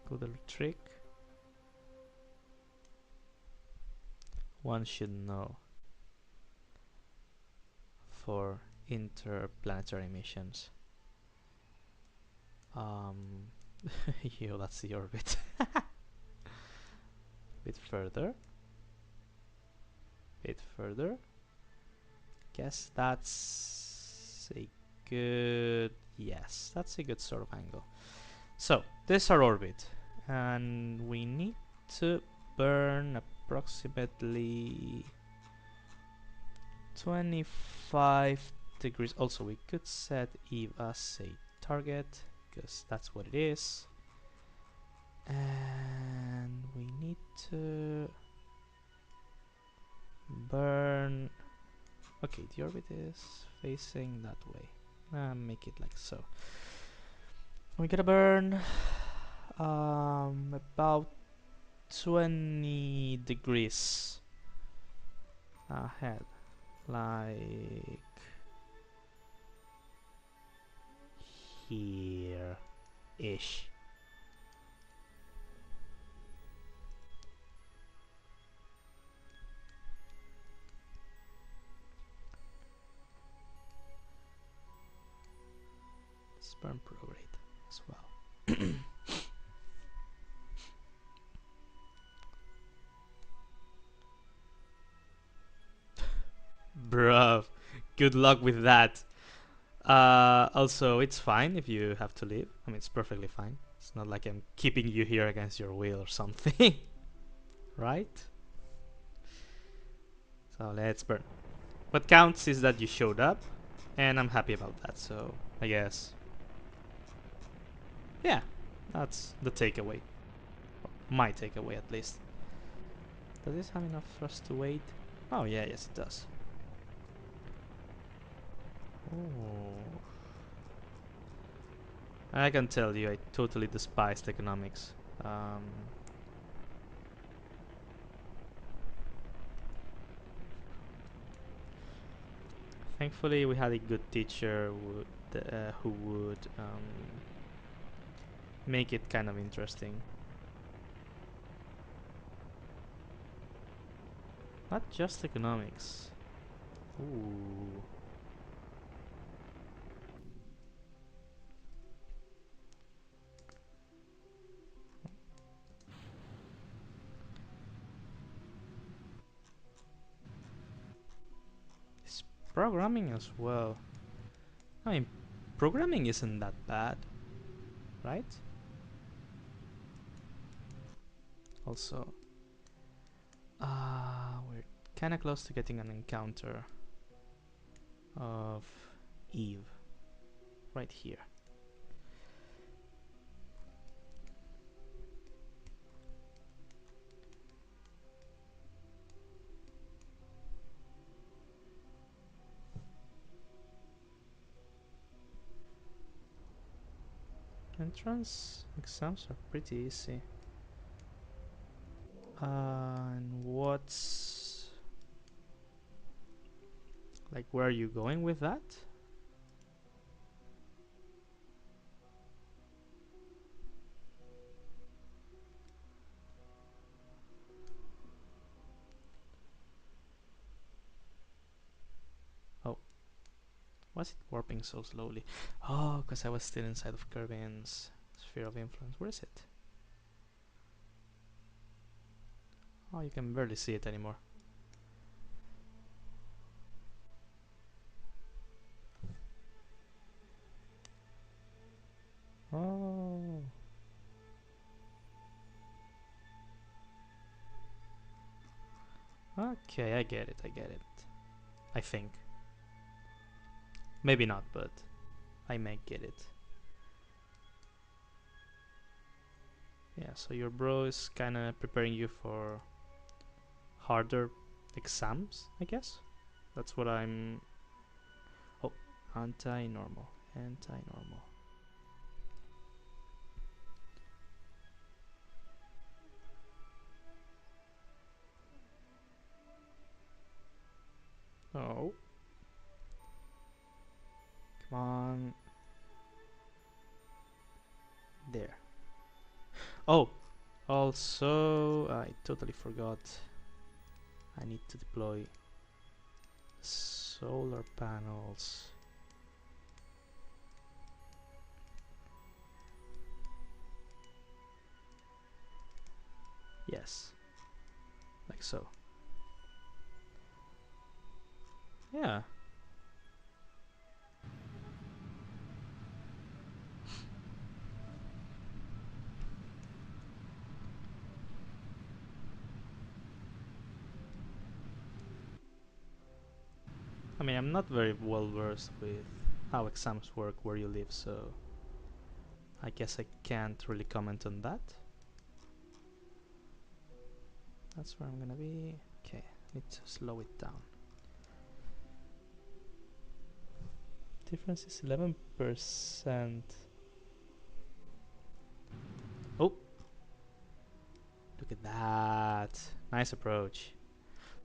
A: good little trick one should know for interplanetary missions. Yo, that's the orbit. Bit further. Bit further. Guess that's a good... Yes, that's a good sort of angle. So, this is our orbit. And we need to burn approximately 25 degrees. Also, we could set Eve as a target, because that's what it is. And we need to burn... Okay, the orbit is facing that way. Make it like so. We gotta burn about 20 degrees ahead, like here-ish. Burn prograde as well. Bruv, good luck with that. Also, it's fine if you have to leave. I mean, it's perfectly fine. It's not like I'm keeping you here against your will or something. Right? So let's burn. What counts is that you showed up, and I'm happy about that, so I guess... Yeah, that's the takeaway. My takeaway, at least. Does this have enough for us to wait? Oh yeah, yes it does. Oh. I can tell you, I totally despised economics. Thankfully, we had a good teacher who would make it kind of interesting. Not just economics. Ooh. It's programming as well. I mean, programming isn't that bad, right? Also, we're kind of close to getting an encounter of Eve right here. Entrance exams are pretty easy. And what's... Like, where are you going with that? Oh. Why is it warping so slowly? Oh, because I was still inside of Kerbin's sphere of influence. Where is it? Oh, you can barely see it anymore. Oh. Okay, I get it, I get it. I think. Maybe not, but I may get it. Yeah, so your bro is kinda preparing you for harder exams, I guess? That's what I'm... Oh, anti-normal. Anti-normal. Oh. Come on. There. Oh, also, I totally forgot. I need to deploy solar panels. Yes, like so. Yeah. I mean, I'm not very well versed with how exams work where you live, so I guess I can't really comment on that. That's where I'm gonna be. Okay, need to slow it down. Difference is 11%. Oh, look at that. Nice approach.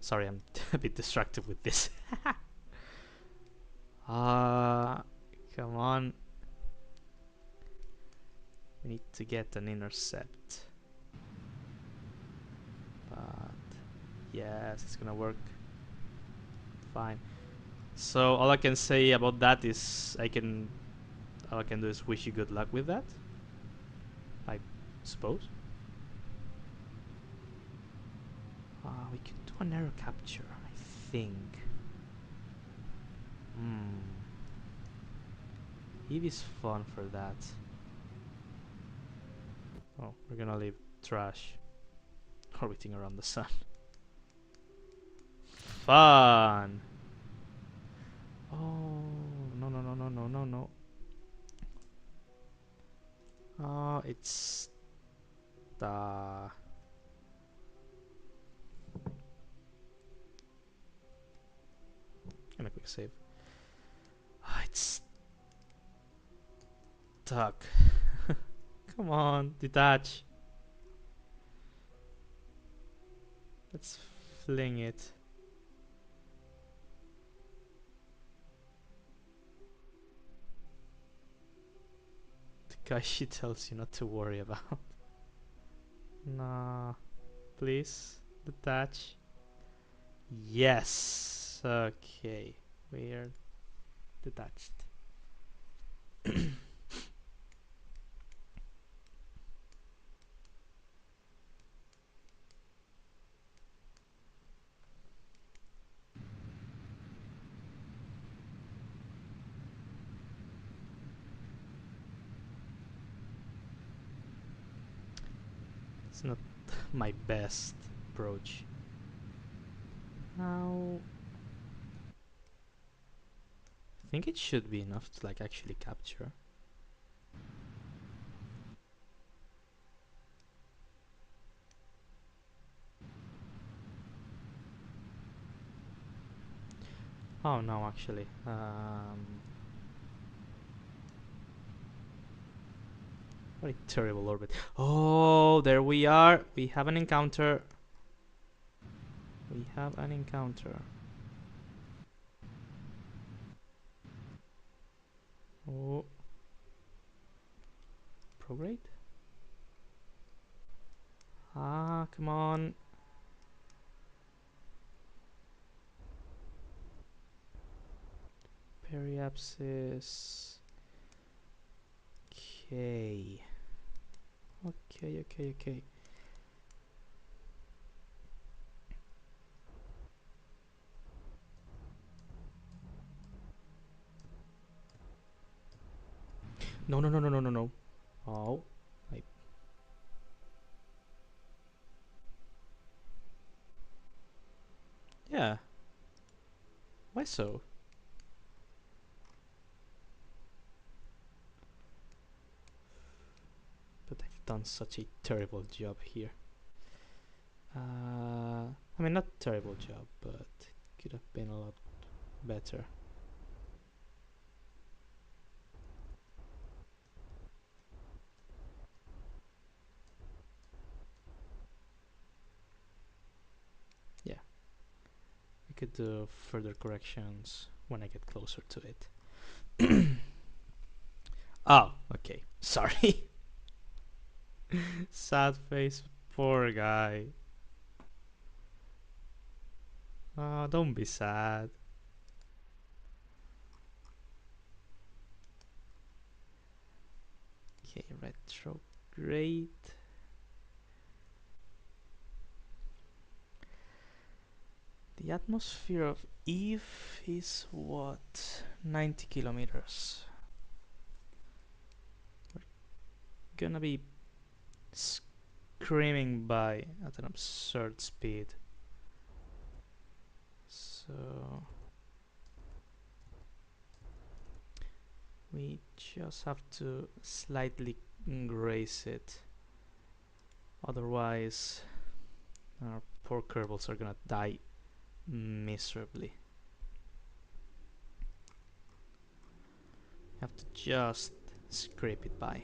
A: Sorry, I'm a bit distracted with this. Come on. We need to get an intercept. But yes, it's gonna work fine. So all I can say about that is all I can do is wish you good luck with that, I suppose. We could do an error capture, I think. Eevee's fun for that. Oh, we're gonna leave trash orbiting around the sun. Fun! Oh, no, no, no, no, no, no, no. Oh, it's the... And a quick save. Oh, it's stuck. Come on, detach. Let's fling it. The guy she tells you not to worry about. Nah, please detach. Yes. Okay, we're detached. It's not my best approach. Now, I think it should be enough to like actually capture. Oh no, actually. What a terrible orbit. Oh, there we are. We have an encounter. We have an encounter. Oh. Prograde? Ah, come on. Periapsis. Okay. Okay. No. Oh. I... Yeah. Why so? But I've done such a terrible job here. I mean, not terrible job, but could have been a lot better. Yeah. I could do further corrections when I get closer to it. Oh, okay. Sorry. Sad face, poor guy. Oh, don't be sad. Okay, retrograde. The atmosphere of Eve is what? 90 kilometers. We're gonna be screaming by at an absurd speed. So we just have to slightly graze it. Otherwise, our poor Kerbals are gonna die miserably. You have to just scrape it by.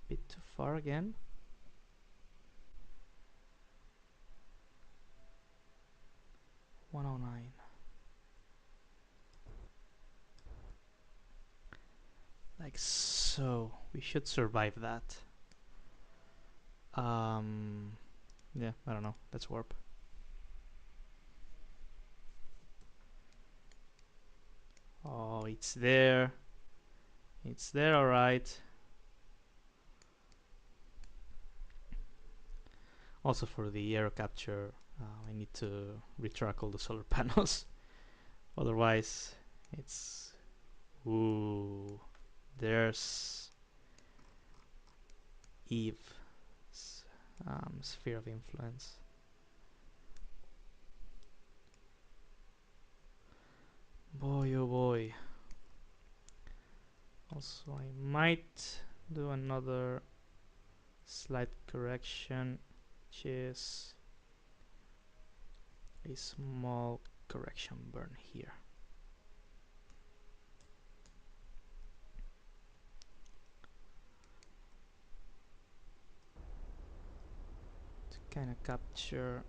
A: Bit too far again. $109. Like so. We should survive that. Yeah, I don't know. Let's warp. Oh, it's there. It's there, alright. Also for the aero capture, I need to retract all the solar panels. Otherwise, it's... Ooh. There's Eve. Sphere of influence. Boy, oh boy. Also, I might do another slight correction, which is a small correction burn here. To kind of capture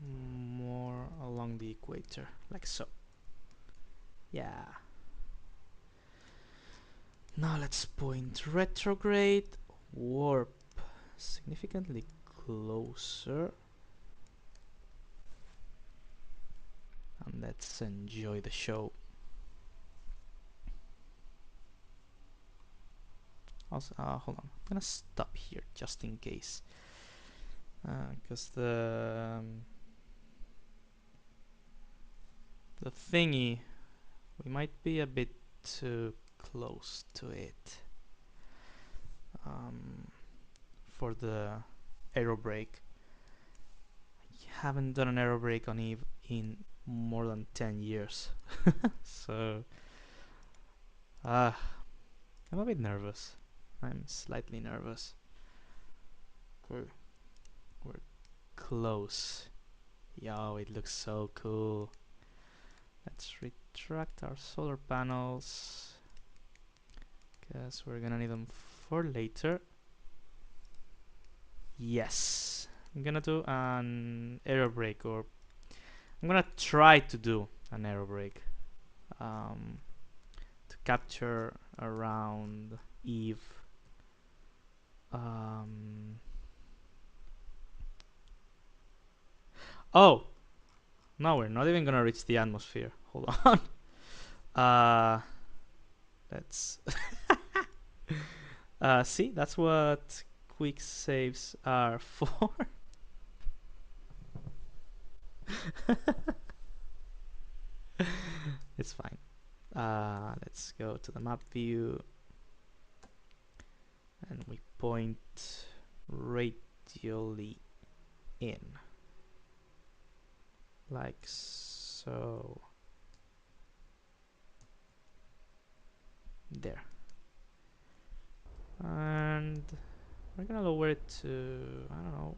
A: more along the equator, like so. Yeah. Now let's point retrograde, warp significantly closer, and let's enjoy the show. Also, hold on, I'm gonna stop here just in case, because the thingy, we might be a bit too close to it for the aero brake. I haven't done an aero brake on Eve in more than 10 years. So I'm a bit nervous. I'm slightly nervous. We're close. Yo, it looks so cool. Let's retract our solar panels, because we're gonna need them for later. Yes, I'm gonna do an aero brake, or I'm gonna try to do an aero brake to capture around Eve. Oh, no, we're not even gonna reach the atmosphere. Hold on. Let's see, that's what quick saves are for. It's fine. Let's go to the map view, and we point radially in, like so. There. And we're gonna lower it to, I don't know,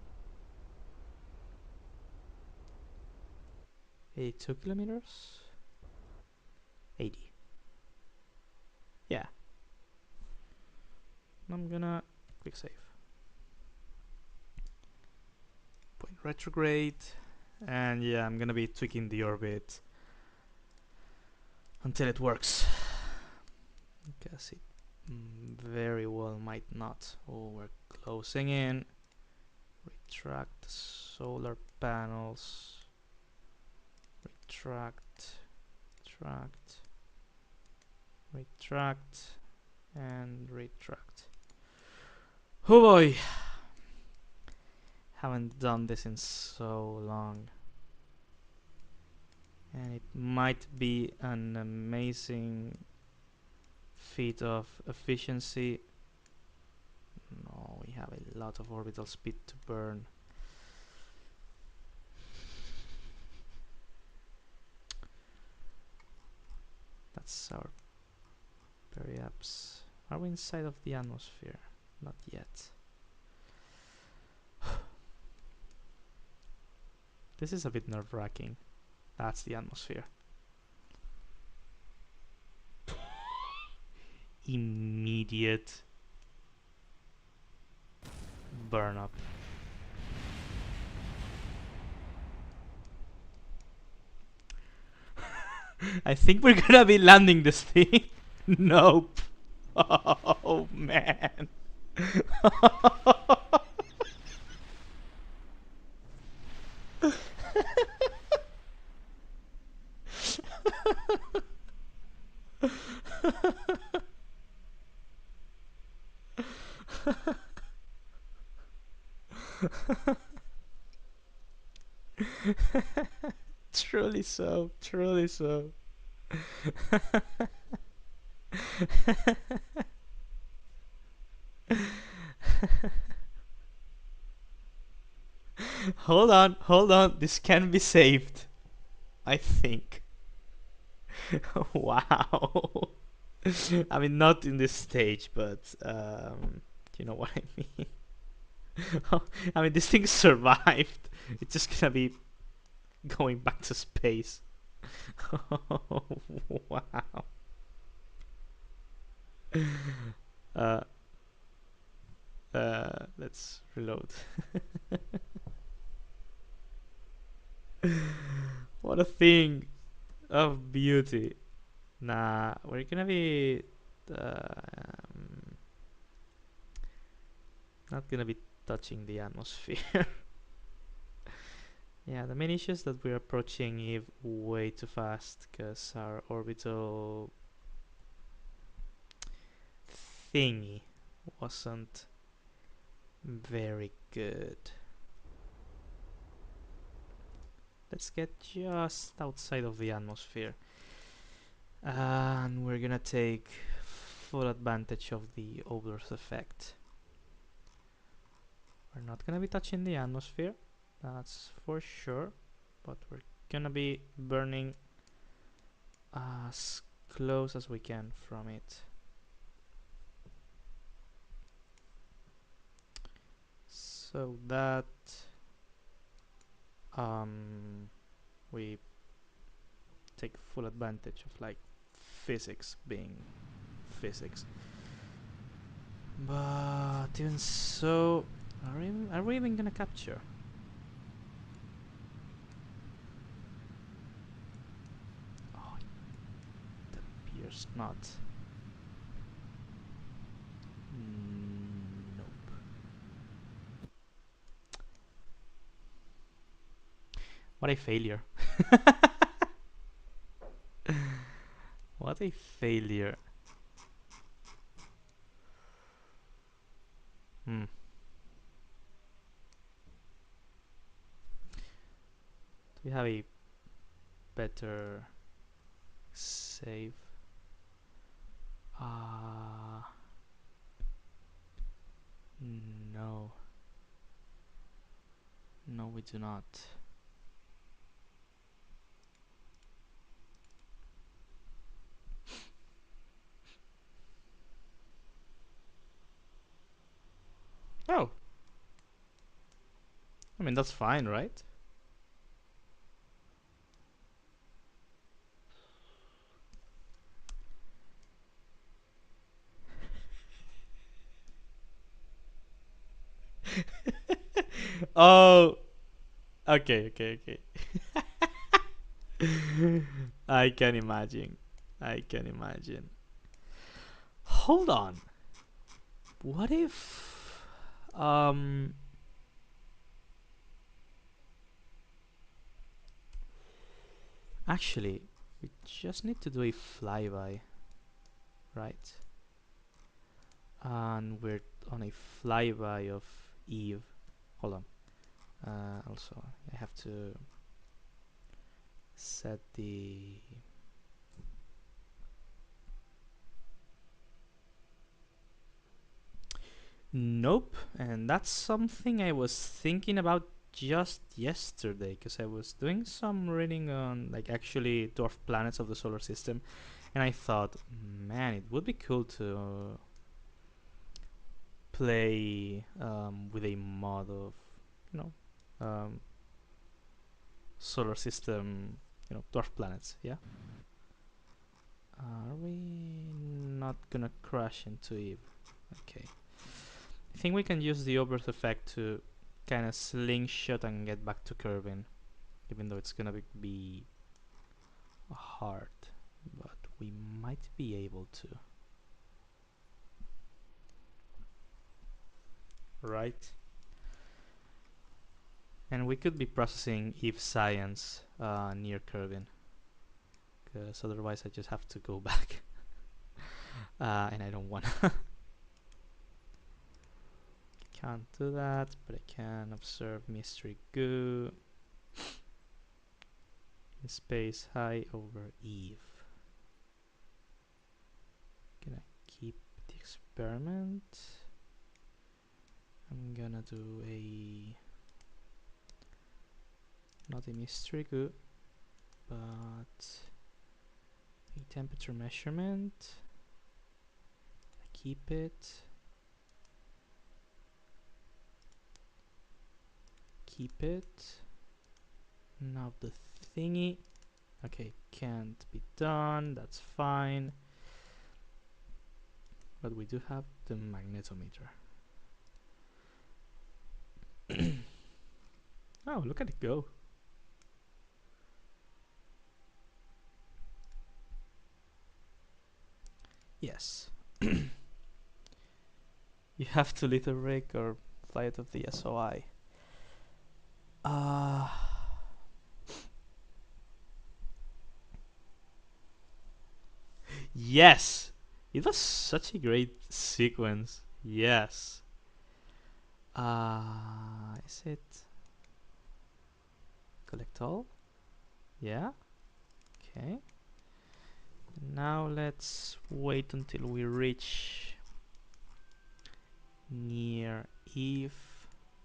A: 82 kilometers? 80. Yeah. I'm gonna quick save. Point retrograde, and yeah, I'm gonna be tweaking the orbit until it works. Guess it very well might not. Oh, we're closing in. Retract solar panels. Retract, retract, and retract. Oh boy! Haven't done this in so long. And it might be an amazing feat of efficiency. No, we have a lot of orbital speed to burn. That's our periapse. Are we inside of the atmosphere? Not yet. This is a bit nerve-wracking. That's the atmosphere. Immediate burn up. I think we're gonna be landing this thing. Nope. Oh man. Truly so, truly so. Hold on, this can be saved. I think. Wow. I mean, not in this stage, but you know what I mean. I mean, this thing survived. It's just gonna be going back to space. Wow. Uh, let's reload. What a thing of beauty. Nah, we're gonna be not gonna be touching the atmosphere. Yeah, the main issue is that we're approaching Eve way too fast because our orbital thingy wasn't very good. Let's get just outside of the atmosphere. And we're gonna take full advantage of the Obler's effect. We're not gonna be touching the atmosphere, that's for sure, but we're gonna be burning as close as we can from it. So that we take full advantage of like physics being physics. But even so, are we even gonna capture? Oh, it appears not. Nope. What a failure. What a failure. Hmm. Do we have a better save? No. No, we do not. Oh. I mean, that's fine, right? Oh, okay, okay, okay. I can imagine. I can imagine. Hold on. What if um actually we just need to do a flyby, right? And we're on a flyby of Eve. Hold on. Also, I have to set the. Nope, and that's something I was thinking about just yesterday because I was doing some reading on like actually dwarf planets of the solar system, and I thought, man, it would be cool to play with a mod of you know solar system, dwarf planets. Yeah. Are we not gonna crash into Eve? Okay. I think we can use the overth effect to kind of slingshot and get back to Kerbin, even though it's gonna be hard, but we might be able to. Right? And we could be processing Eve science near Kerbin, because otherwise I just have to go back, and I don't want. Can't do that, but I can observe mystery goo in space high over Eve. Gonna keep the experiment. I'm gonna do not a mystery goo, but a temperature measurement. Keep it. Keep it. Now the thingy. Okay, can't be done. That's fine. But we do have the magnetometer. Oh, look at it go. Yes. You have to little rig or fly out of the SOI. Uh, yes! It was such a great sequence. Yes. Is it collect all? Yeah. Okay. Now let's wait until we reach near Eve,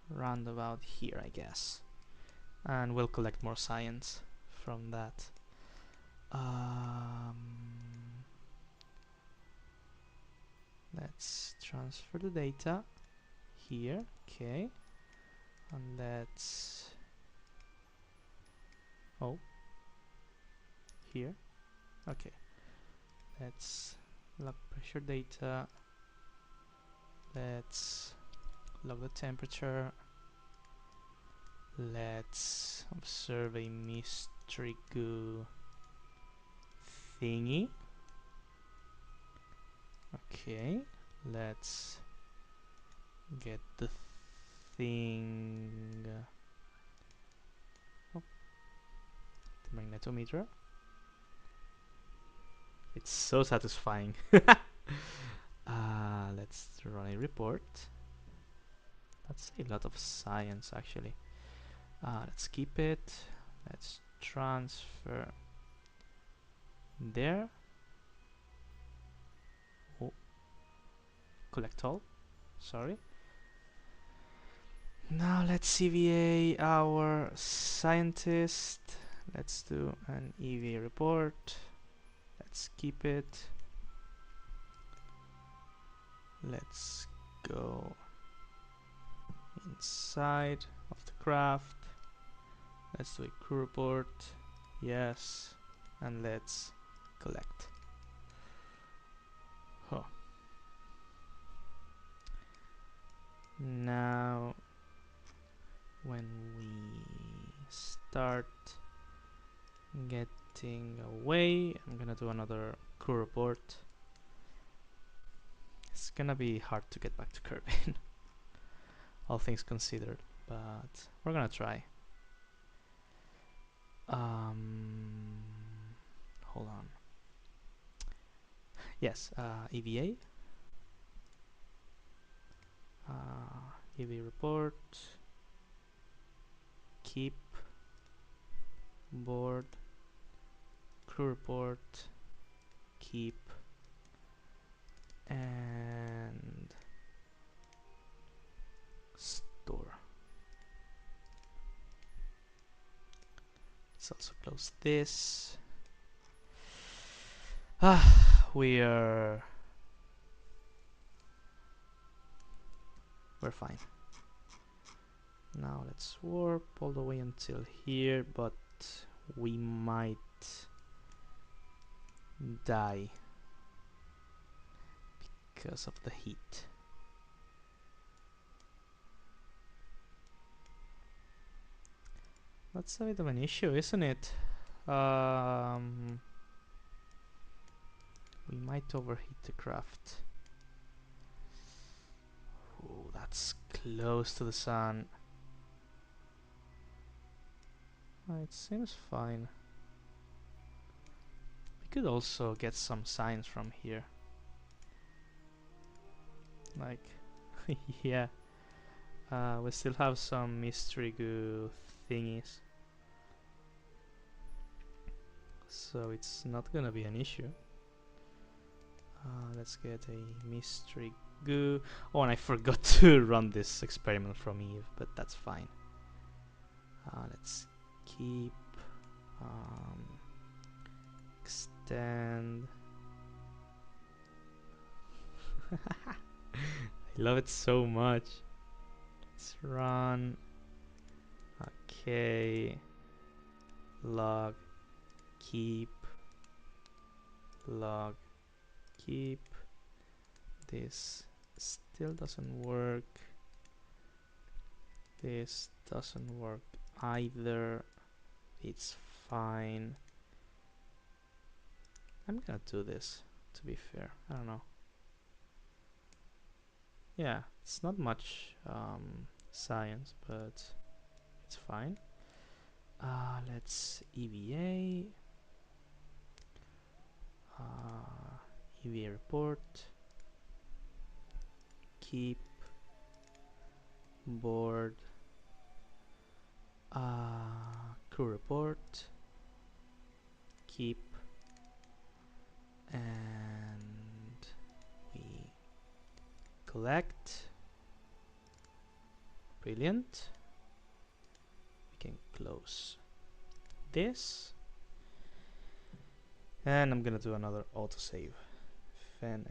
A: round about here, I guess, and we'll collect more science from that. Um, let's transfer the data here, okay, and let's here, okay. Let's log pressure data. Let's log the temperature. Let's observe a mystery goo thingy. Okay, let's get the thing. Oh, the magnetometer. It's so satisfying. Let's run a report. That's a lot of science, actually. Let's keep it. Let's transfer there. Oh, collect all. Sorry. Now let's CVA our scientist. Let's do an EV report. Let's keep it. Let's go inside of the craft. Let's do a crew report. Yes. And let's collect. Huh. Now start getting away. I'm gonna do another crew report. It's gonna be hard to get back to Kerbin, all things considered, but we're gonna try. Hold on. Yes, EVA. EVA report. Keep. Board. Crew report. Keep. And store. Let's also close this. We're fine. Now let's warp all the way until here, but we might die because of the heat. That's a bit of an issue, isn't it? We might overheat the craft. Oh, that's close to the sun. It seems fine. We could also get some signs from here. Like, yeah. We still have some mystery goo thingies. So it's not gonna be an issue. Let's get a mystery goo. Oh, and I forgot to run this experiment from Eve, but that's fine. Let's keep extend. I love it so much. Let's run. Okay. Log. Keep. Log. Keep. This still doesn't work. This doesn't work either. It's fine. I'm gonna do this, to be fair. I don't know. Yeah, it's not much science, but it's fine. Let's EVA. EVA report. Keep. Board. Crew report. Keep. And we collect. Brilliant. We can close this. And I'm gonna do another autosave. Fan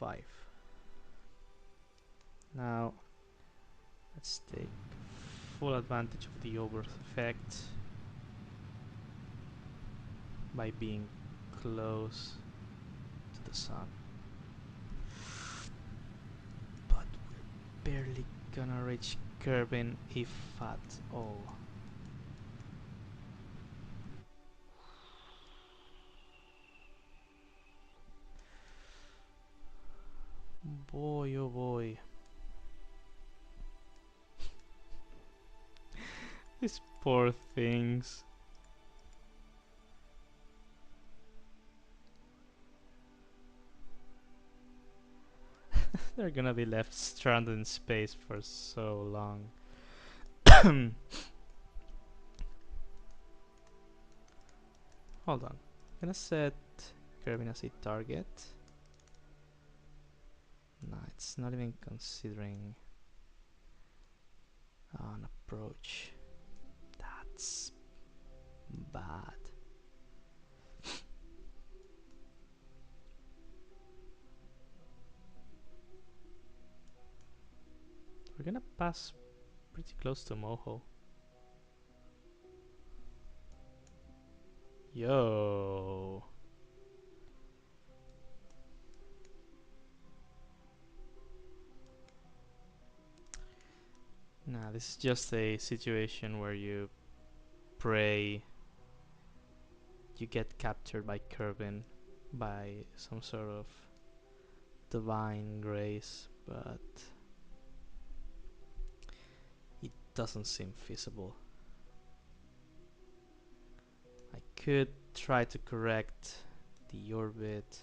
A: F5. Now let's take full advantage of the overgrowth effect by being close to the sun. But we're barely gonna reach Kerbin if at all. Boy, oh boy. These poor things. They're gonna be left stranded in space for so long. Hold on. I'm gonna set Kerbin as a target. Nah, it's not even considering an approach. That's bad. We're gonna pass pretty close to Moho. Yo. Nah, this is just a situation where you pray you get captured by Kerbin by some sort of divine grace, but it doesn't seem feasible. I could try to correct the orbit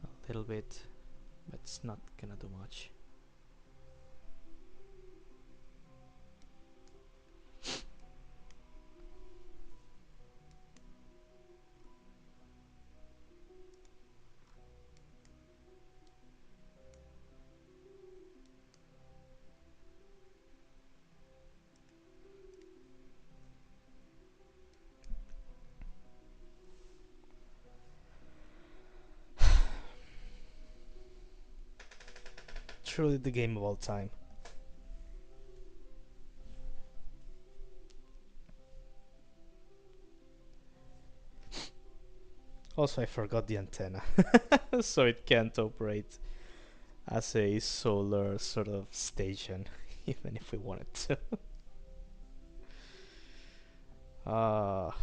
A: a little bit, but it's not gonna do much. Truly the game of all time. Also, I forgot the antenna, so it can't operate as a solar sort of station, even if we wanted to. Ah.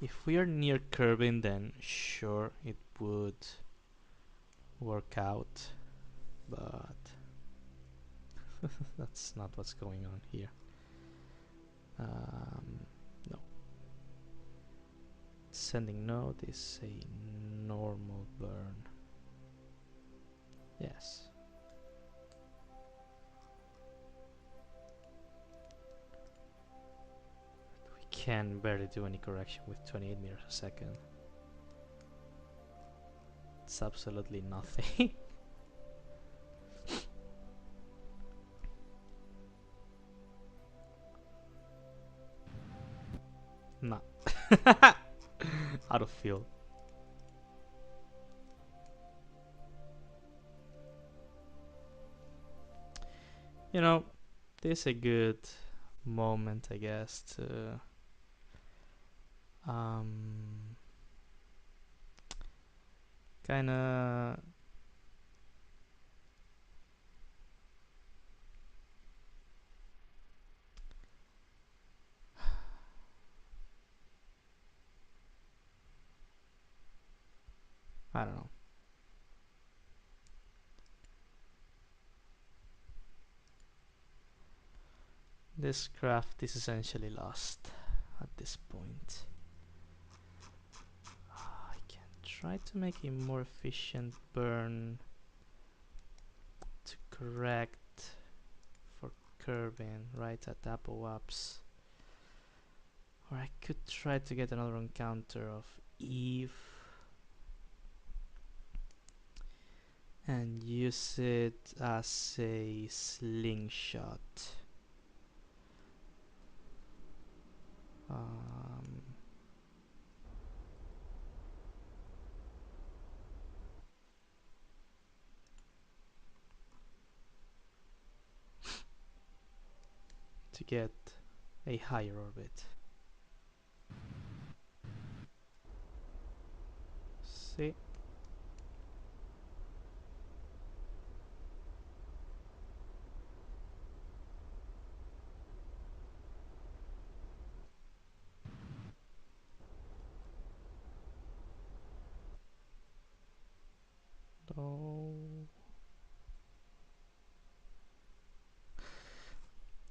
A: If we are near Kerbin, then sure, it would work out, but that's not what's going on here. No. Sending node is a normal burn. Yes. We can barely do any correction with 28 meters a second. It's absolutely nothing. Nah. Out of fuel. You know, this is a good moment, I guess, to kinda I don't know. This craft is essentially lost at this point. I can try to make a more efficient burn to correct for Kerbin right at Apoaps. Or I could try to get another encounter of Eve and use it as a slingshot. To get a higher orbit. See? Oh.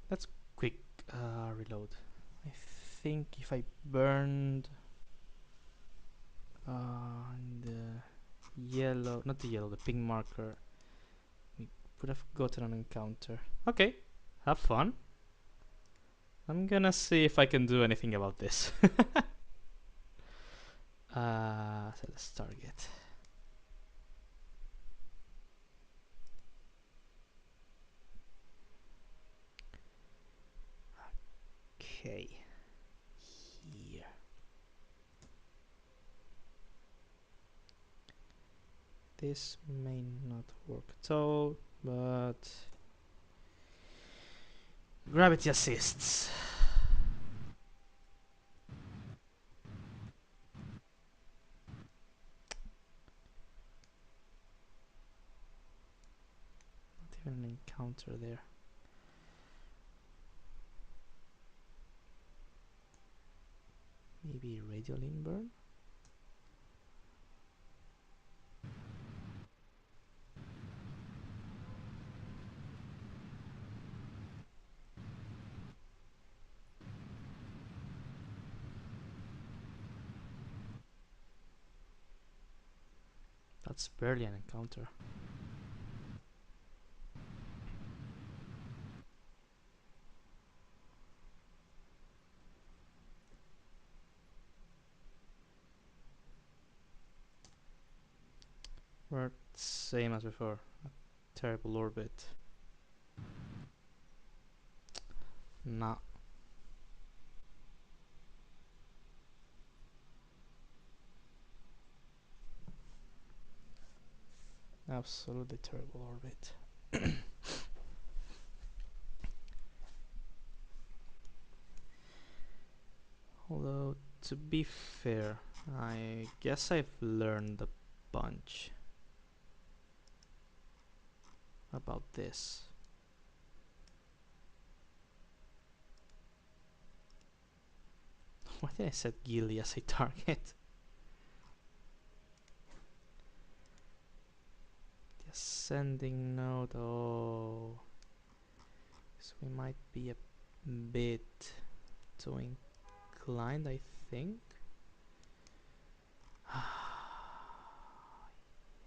A: Let's quick reload. I think if I burned the yellow, not the yellow, the pink marker, we would have gotten an encounter. Okay, have fun. I'm gonna see if I can do anything about this. So let's target. Okay, here. This may not work at all, but gravity assists. encounter there. Maybe radial inburn? That's barely an encounter. We're same as before. A terrible orbit. Nah. Absolutely terrible orbit. Although, to be fair, I guess I've learned a bunch about this. Why did I set Gilly as a target? The ascending node, oh. So we might be a bit too inclined, I think.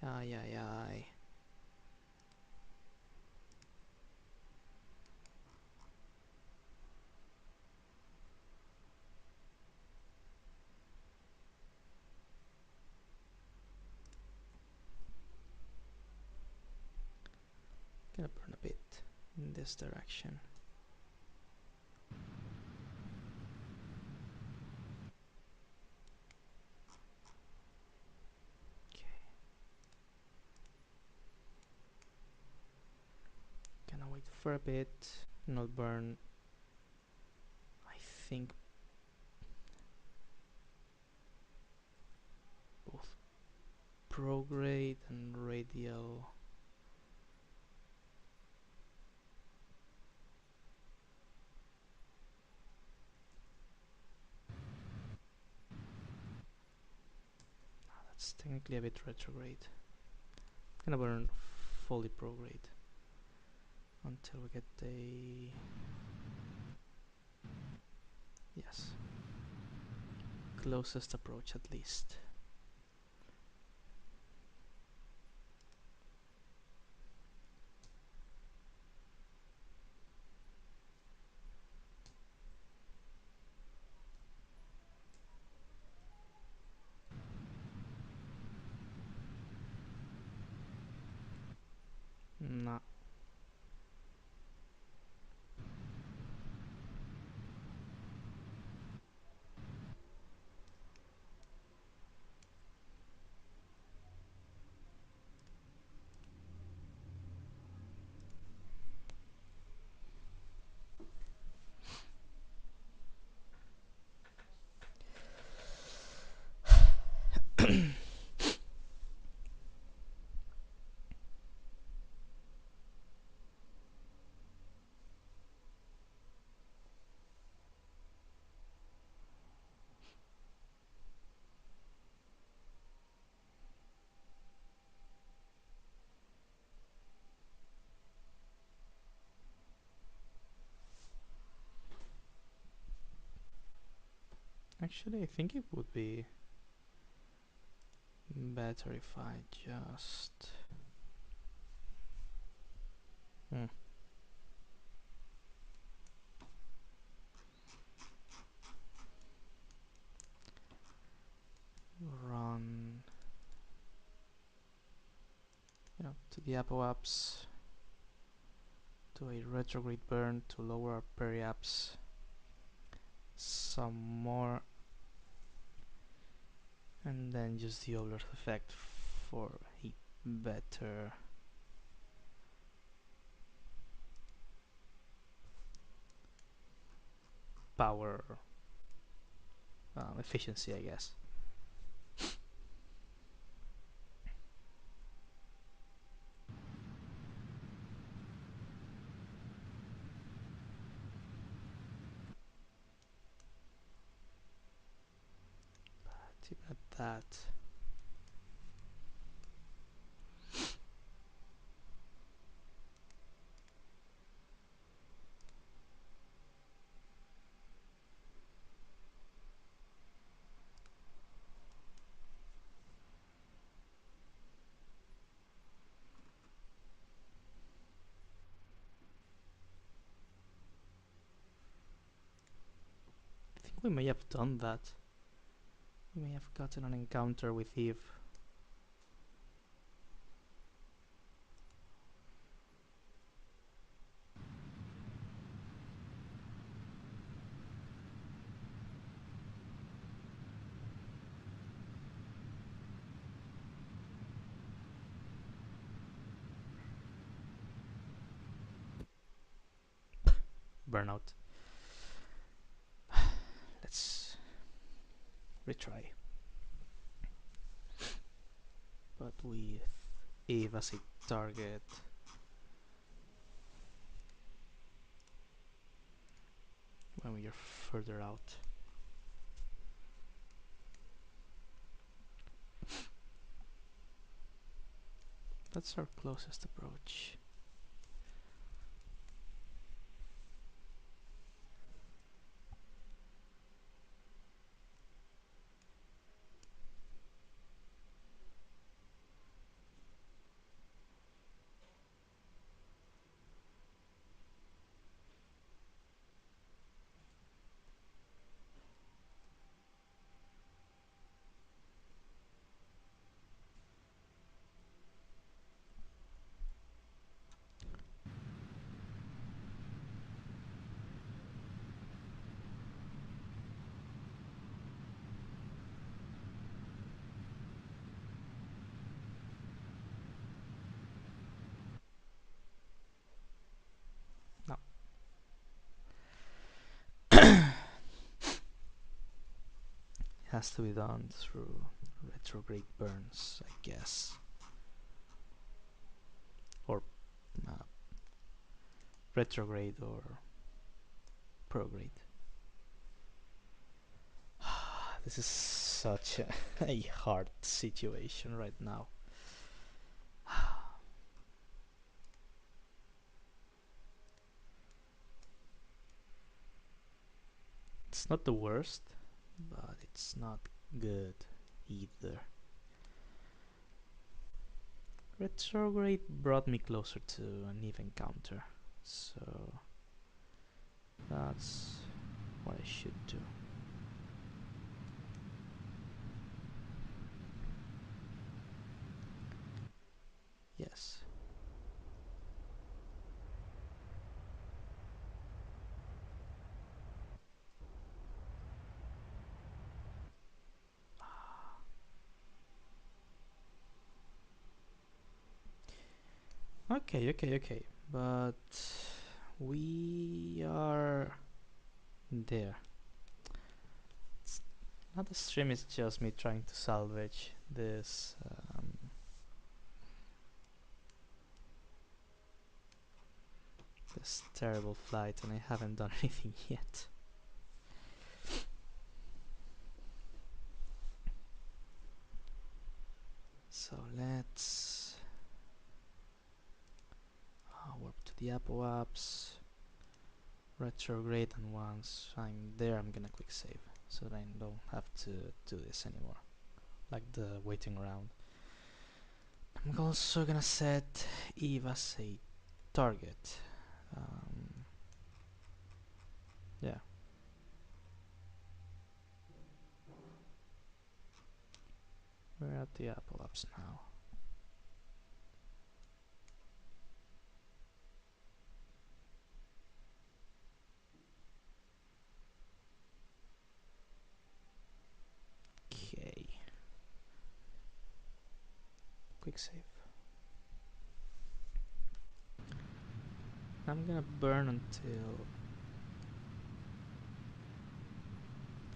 A: Ay, ay, ay. Gonna burn a bit in this direction. Okay. Gonna wait for a bit, not burn. I think both prograde and radial. That's technically a bit retrograde. Gonna burn fully prograde until we get the... yes. Closest approach at least. Nah. Actually, I think it would be better if I just... run, to the apoaps, do a retrograde burn to lower our periaps some more, and then use the Euler's effect for a better power efficiency, I guess. even at that. I think we may have done that. We may have gotten an encounter with Eve. Burnout. Let's retry. But with Eve as a target. When we are further out. That's our closest approach. No. It has to be done through retrograde burns, I guess. Or retrograde or prograde. This is such a hard situation right now. It's not the worst, but it's not good either. Retrograde brought me closer to an even counter, so that's what I should do. Yes. Okay. But we are there. It's not a stream, it's just me trying to salvage this this terrible flight, and I haven't done anything yet. So let's warp to the Apple apps, retrograde, and once I'm there I'm gonna quick save so that I don't have to do this anymore, like the waiting around. I'm also gonna set Eve as a target. Yeah. We're at the Apple apps now. Okay. Quick save. I'm gonna burn until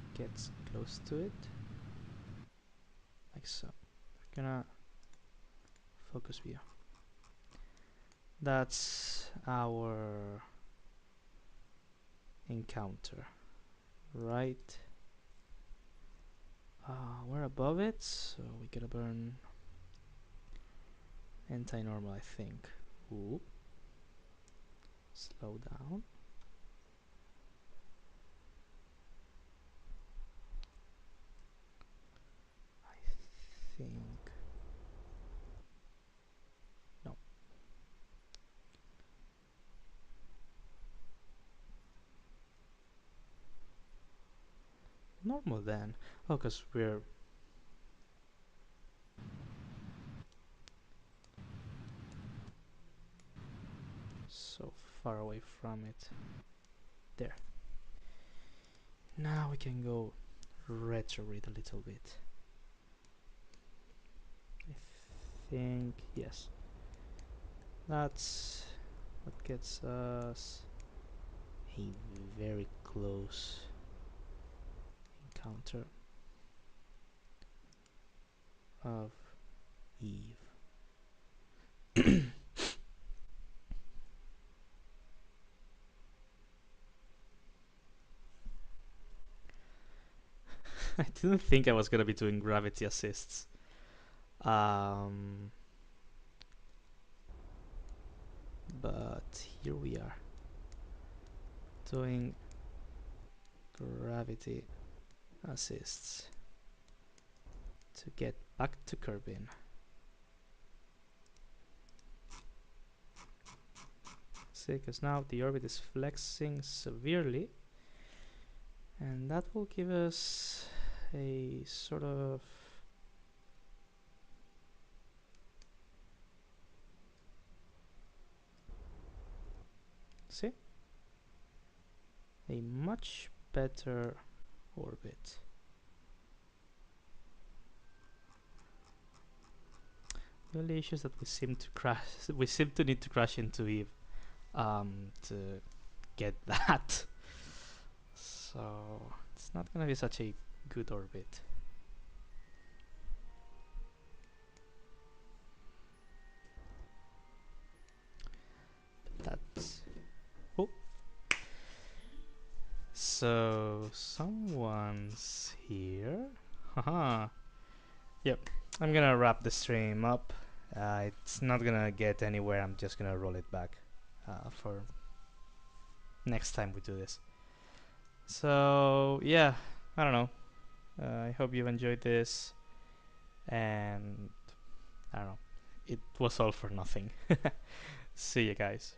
A: it gets close to it. Like so. We're gonna focus view. That's our encounter, right We're above it, so we gotta burn anti-normal, I think. Ooh. Slow down. I think... no. Normal then. Oh, because we're... so far away from it. There. Now we can go retrograde a little bit. I think... yes. That's what gets us a very close encounter of Eve. I didn't think I was gonna be doing gravity assists. But here we are, doing gravity assists to get back to Kerbin. See, because now the orbit is flexing severely, and that will give us a sort of... see? A much better orbit. The only issue is that we seem to crash. We seem to need to crash into Eve to get that. So it's not gonna be such a good orbit. But that's... oh. So someone's here. Haha. Yep. I'm gonna wrap the stream up. It's not gonna get anywhere. I'm just gonna roll it back for next time we do this. So yeah, I don't know. I hope you've enjoyed this, and I don't know. It was all for nothing. See you guys.